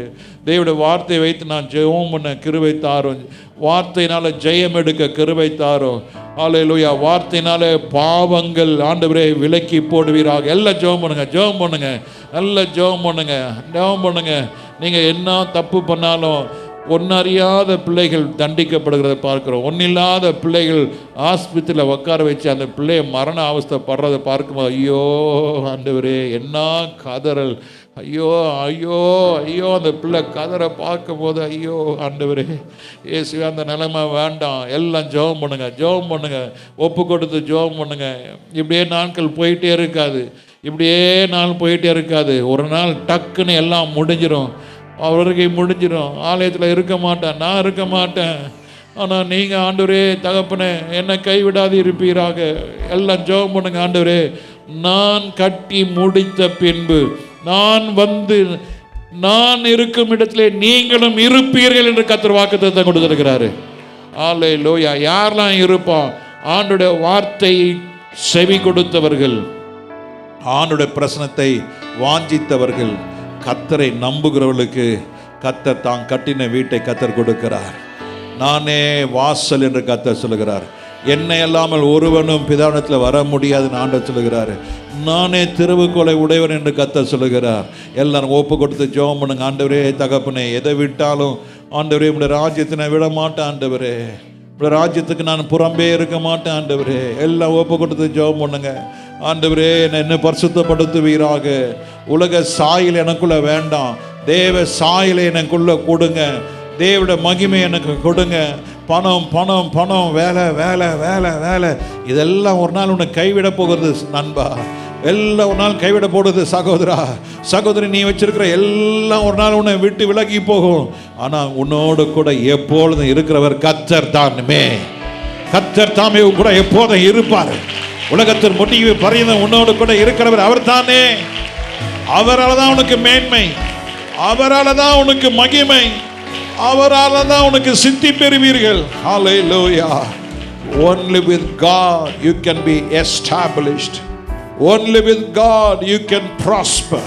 தேவனுடைய வார்த்தையை வைத்து நான் ஜெபம் பண்ண கிருபை தாரும். வார்த்தையினால ஜெயம் எடுக்க கிருபை தாரும். ஹalleluya. வார்த்தையினால பாவங்கள் ஆண்டவரே விலக்கி போடுவீராக. எல்லாம் ஜெபம் பண்ணுங்க, ஜெபம் பண்ணுங்க, நல்ல ஜெபம் பண்ணுங்க, ஜெபம் பண்ணுங்க. நீங்கள் என்ன தப்பு பண்ணாலும் ஒன்னறியாத பிள்ளைகள் தண்டிக்கப்படுகிறத பார்க்குறோம். ஒன்றில்லாத பிள்ளைகள் ஆஸ்பத்திரியில் உட்கார வச்சு அந்த பிள்ளைய மரண அவஸ்தை படுறதை பார்க்கும்போது ஐயோ ஆண்டவரே, என்ன கதறல், ஐயோ ஐயோ ஐயோ. அந்த பிள்ளை கதரை பார்க்கும்போது ஐயோ ஆண்டவரே இயேசுவே, அந்த நிலைமை வேண்டாம். எல்லாம் ஜெபம் பண்ணுங்க, ஜெபம் பண்ணுங்க, ஒப்பு கொடுத்து ஜெபம் பண்ணுங்க. இப்படியே நாட்கள் போயிட்டே இருக்காது, இப்படியே நாள் போயிட்டே இருக்காது. ஒரு நாள் டக்குன்னு எல்லாம் முடிஞ்சிடும், அவருக்கு முடிஞ்சிடும். ஆலயத்தில் இருக்க மாட்டேன், நான் இருக்க மாட்டேன். ஆனால் நீங்கள் ஆண்டவரே தகப்பனே என்னை கைவிடாது இருப்பீராக. எல்லாம் ஜெபம் பண்ணுங்க. ஆண்டவரே, நான் கட்டி முடித்த பின்பு நான் வந்து நான் இருக்கும் இடத்திலே நீங்களும் இருப்பீர்கள் என்று கர்த்தர் வாக்குத்தத்தத்தை கொடுத்திருக்கிறாரு. ஹalleluya. யாரெல்லாம் இருப்பான்? ஆண்டுடைய வார்த்தையை செவி கொடுத்தவர்கள், ஆண்டுடைய பிரசனத்தை வாஞ்சித்தவர்கள், கர்த்தரை நம்புகிறவர்களுக்கு கர்த்தர் தான் கட்டின வீட்டை கர்த்தர் கொடுக்கிறார். நானே வாசல் என்று கர்த்தர் சொல்லுகிறார். என்னை அல்லாமல் ஒருவனும் பிதாவிடத்தில் வர முடியாதுன்னு ஆண்டவர் சொல்லுகிறார். நானே திறவுகோலை உடையவன் என்று கர்த்தர் சொல்லுகிறார். எல்லாரும் ஒப்பு கொடுத்து ஜெபம் பண்ணுங்க. ஆண்டவரே தகப்பனே, எதை விட்டாலும் ஆண்டவரே உடைய ராஜ்யத்தை நான் விட மாட்டேன். ஆண்டவரே, உடைய ராஜ்யத்துக்கு நான் புறம்பே இருக்க மாட்டேன். ஆண்டவரே, எல்லாம் ஒப்பு கொடுத்து ஜெபம் பண்ணுங்க. ஆண்டவரே, என்னை பரிசுத்தப்படுத்துவீராக. உலக சாயல் எனக்குள்ள வேண்டாம், தேவ சாயலை எனக்குள்ள கொடுங்க. தேவனுடைய மகிமை எனக்கு கொடுங்க. பணம் பணம் பணம், வேலை வேலை வேலை வேலை, இதெல்லாம் ஒரு நாள் உன்னை கைவிட போகிறது நண்பா. எல்லாம் ஒரு நாள் கைவிட போடுது சகோதரா, சகோதரி. நீ வச்சிருக்கிற எல்லாம் ஒரு நாள் உன்னை விட்டு விலகி போகும். ஆனால் உன்னோடு கூட எப்பொழுதும் இருக்கிறவர் கர்த்தர் தானுமே. கர்த்தர் தாமே கூட எப்போதும் இருப்பார். உலகத்தின் முடிவு பரியந்த உன்னோடு கூட இருக்கிறவர் அவர் தானே. அவரால் தான் உனக்கு மேன்மை, அவரால் தான் உனக்கு மகிமை, அவரால் தான் உனக்கு சித்தி பெறுவீர்கள். ஹalleluya. Only with God you can be established. Only with God you can prosper.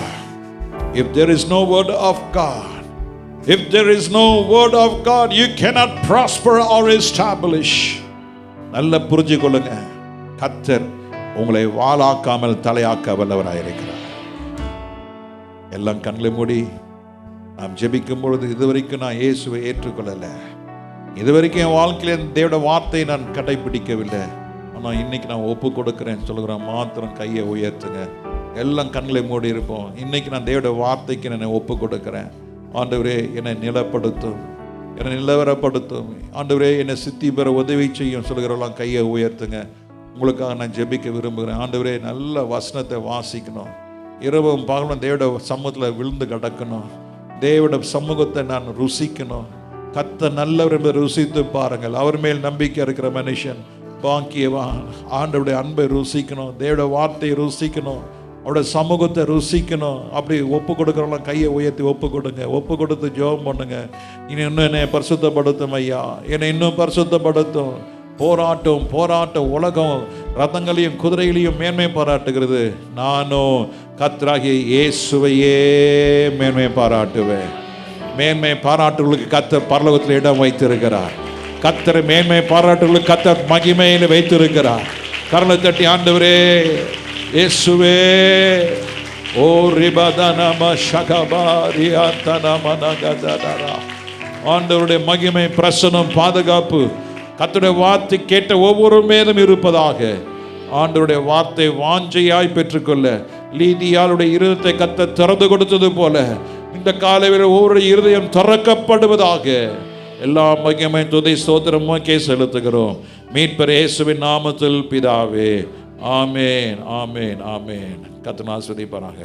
If there is no word of God, if there is no word of God, you cannot prosper or establish. நல்ல புரிஞ்சு கொள்ளுங்க, கர்த்தர் உங்களை வாளாக்காமல் தலையாக்க வல்லவராயிருக்கிறார். எல்லாம் கண்களை மூடி நாம் ஜெபிக்கும் பொழுது, இதுவரைக்கும் நான் இயேசுவை ஏற்றுக்கொள்ளலை, இதுவரைக்கும் என் வாழ்க்கையில் தேவட வார்த்தையை நான் கடைபிடிக்கவில்லை, ஆனால் இன்னைக்கு நான் ஒப்பு கொடுக்குறேன்னு சொல்லுகிறேன். மாத்திரம் கையை உயர்த்துங்க. எல்லாம் கண்களை மூடி இருப்போம். இன்னைக்கு நான் தேவட வார்த்தைக்கு என்னை ஒப்பு கொடுக்குறேன். ஆண்டவரே, என்னை நிலப்படுத்தும், என்னை நிலவரப்படுத்தும். ஆண்டவரே என்னை சித்தி பெற உதவி செய்யும் சொல்கிறவெல்லாம் கையை உயர்த்துங்க. உங்களுக்காக நான் ஜெபிக்க விரும்புகிறேன். ஆண்டவரே நல்ல வசனத்தை வாசிக்கணும், இரவும் பகலும் தேவட சமூகத்தில் விழுந்து கிடக்கணும், தேவட சமூகத்தை நான் ருசிக்கணும். கத்த நல்லவர் என்பதை ருசித்து பாருங்கள். அவர் மேல் நம்பிக்கை இருக்கிற மனுஷன் பாக்கியவான். ஆண்டவருடைய அன்பை ருசிக்கணும், தேவட வார்த்தையை ருசிக்கணும், அவருடைய சமூகத்தை ருசிக்கணும். அப்படி ஒப்பு கொடுக்குறவங்களாம் கையை உயர்த்தி ஒப்பு கொடுங்க. ஒப்பு கொடுத்து ஜெபம் பண்ணுங்க. இன்னும் என்னை பரிசுத்தப்படுத்தும் ஐயா, என்னை இன்னும் பரிசுத்தப்படுத்தும். போராட்டம் போராட்டம், உலகம் ரதங்களையும் குதிரைகளையும் மேன்மை பாராட்டுகிறது. நானும் கர்த்தராகிய இயேசுவையே மேன்மை பாராட்டுவேன். மேன்மை பாராட்டுகளுக்கு கர்த்தர் பரலோகத்தில் இடம் வைத்திருக்கிறார். கர்த்தர் மேன்மை பாராட்டுகளுக்கு கர்த்தர் மகிமையில் வைத்திருக்கிறார். கரலை தட்டி ஆண்டவரே இயேசுவே ஓ ரிபதனம ஷகபாரியா தனமனகதரா. ஆண்டவருடைய மகிமை, பிரசன்னம், பாதுகாப்பு கர்த்தருடைய வார்த்தை கேட்ட ஒவ்வொரு மேலும் இருப்பதாக. ஆண்டவருடைய வார்த்தை வாஞ்சையாய் பெற்றுக்கொள்ள லீதியாளுடைய இருதயத்தை கர்த்தர் திறந்து கொடுத்தது போல இந்த காலையில் ஒவ்வொரு இருதயம் திறக்கப்படுவதாக. எல்லா மகிமை துதி ஸ்தோத்திரமும் செலுத்துகிறோம் மீட்பர் இயேசுவின் நாமத்தில் பிதாவே. ஆமேன், ஆமேன், ஆமேன். கர்த்தர் ஆசீர்வதிப்பாராக.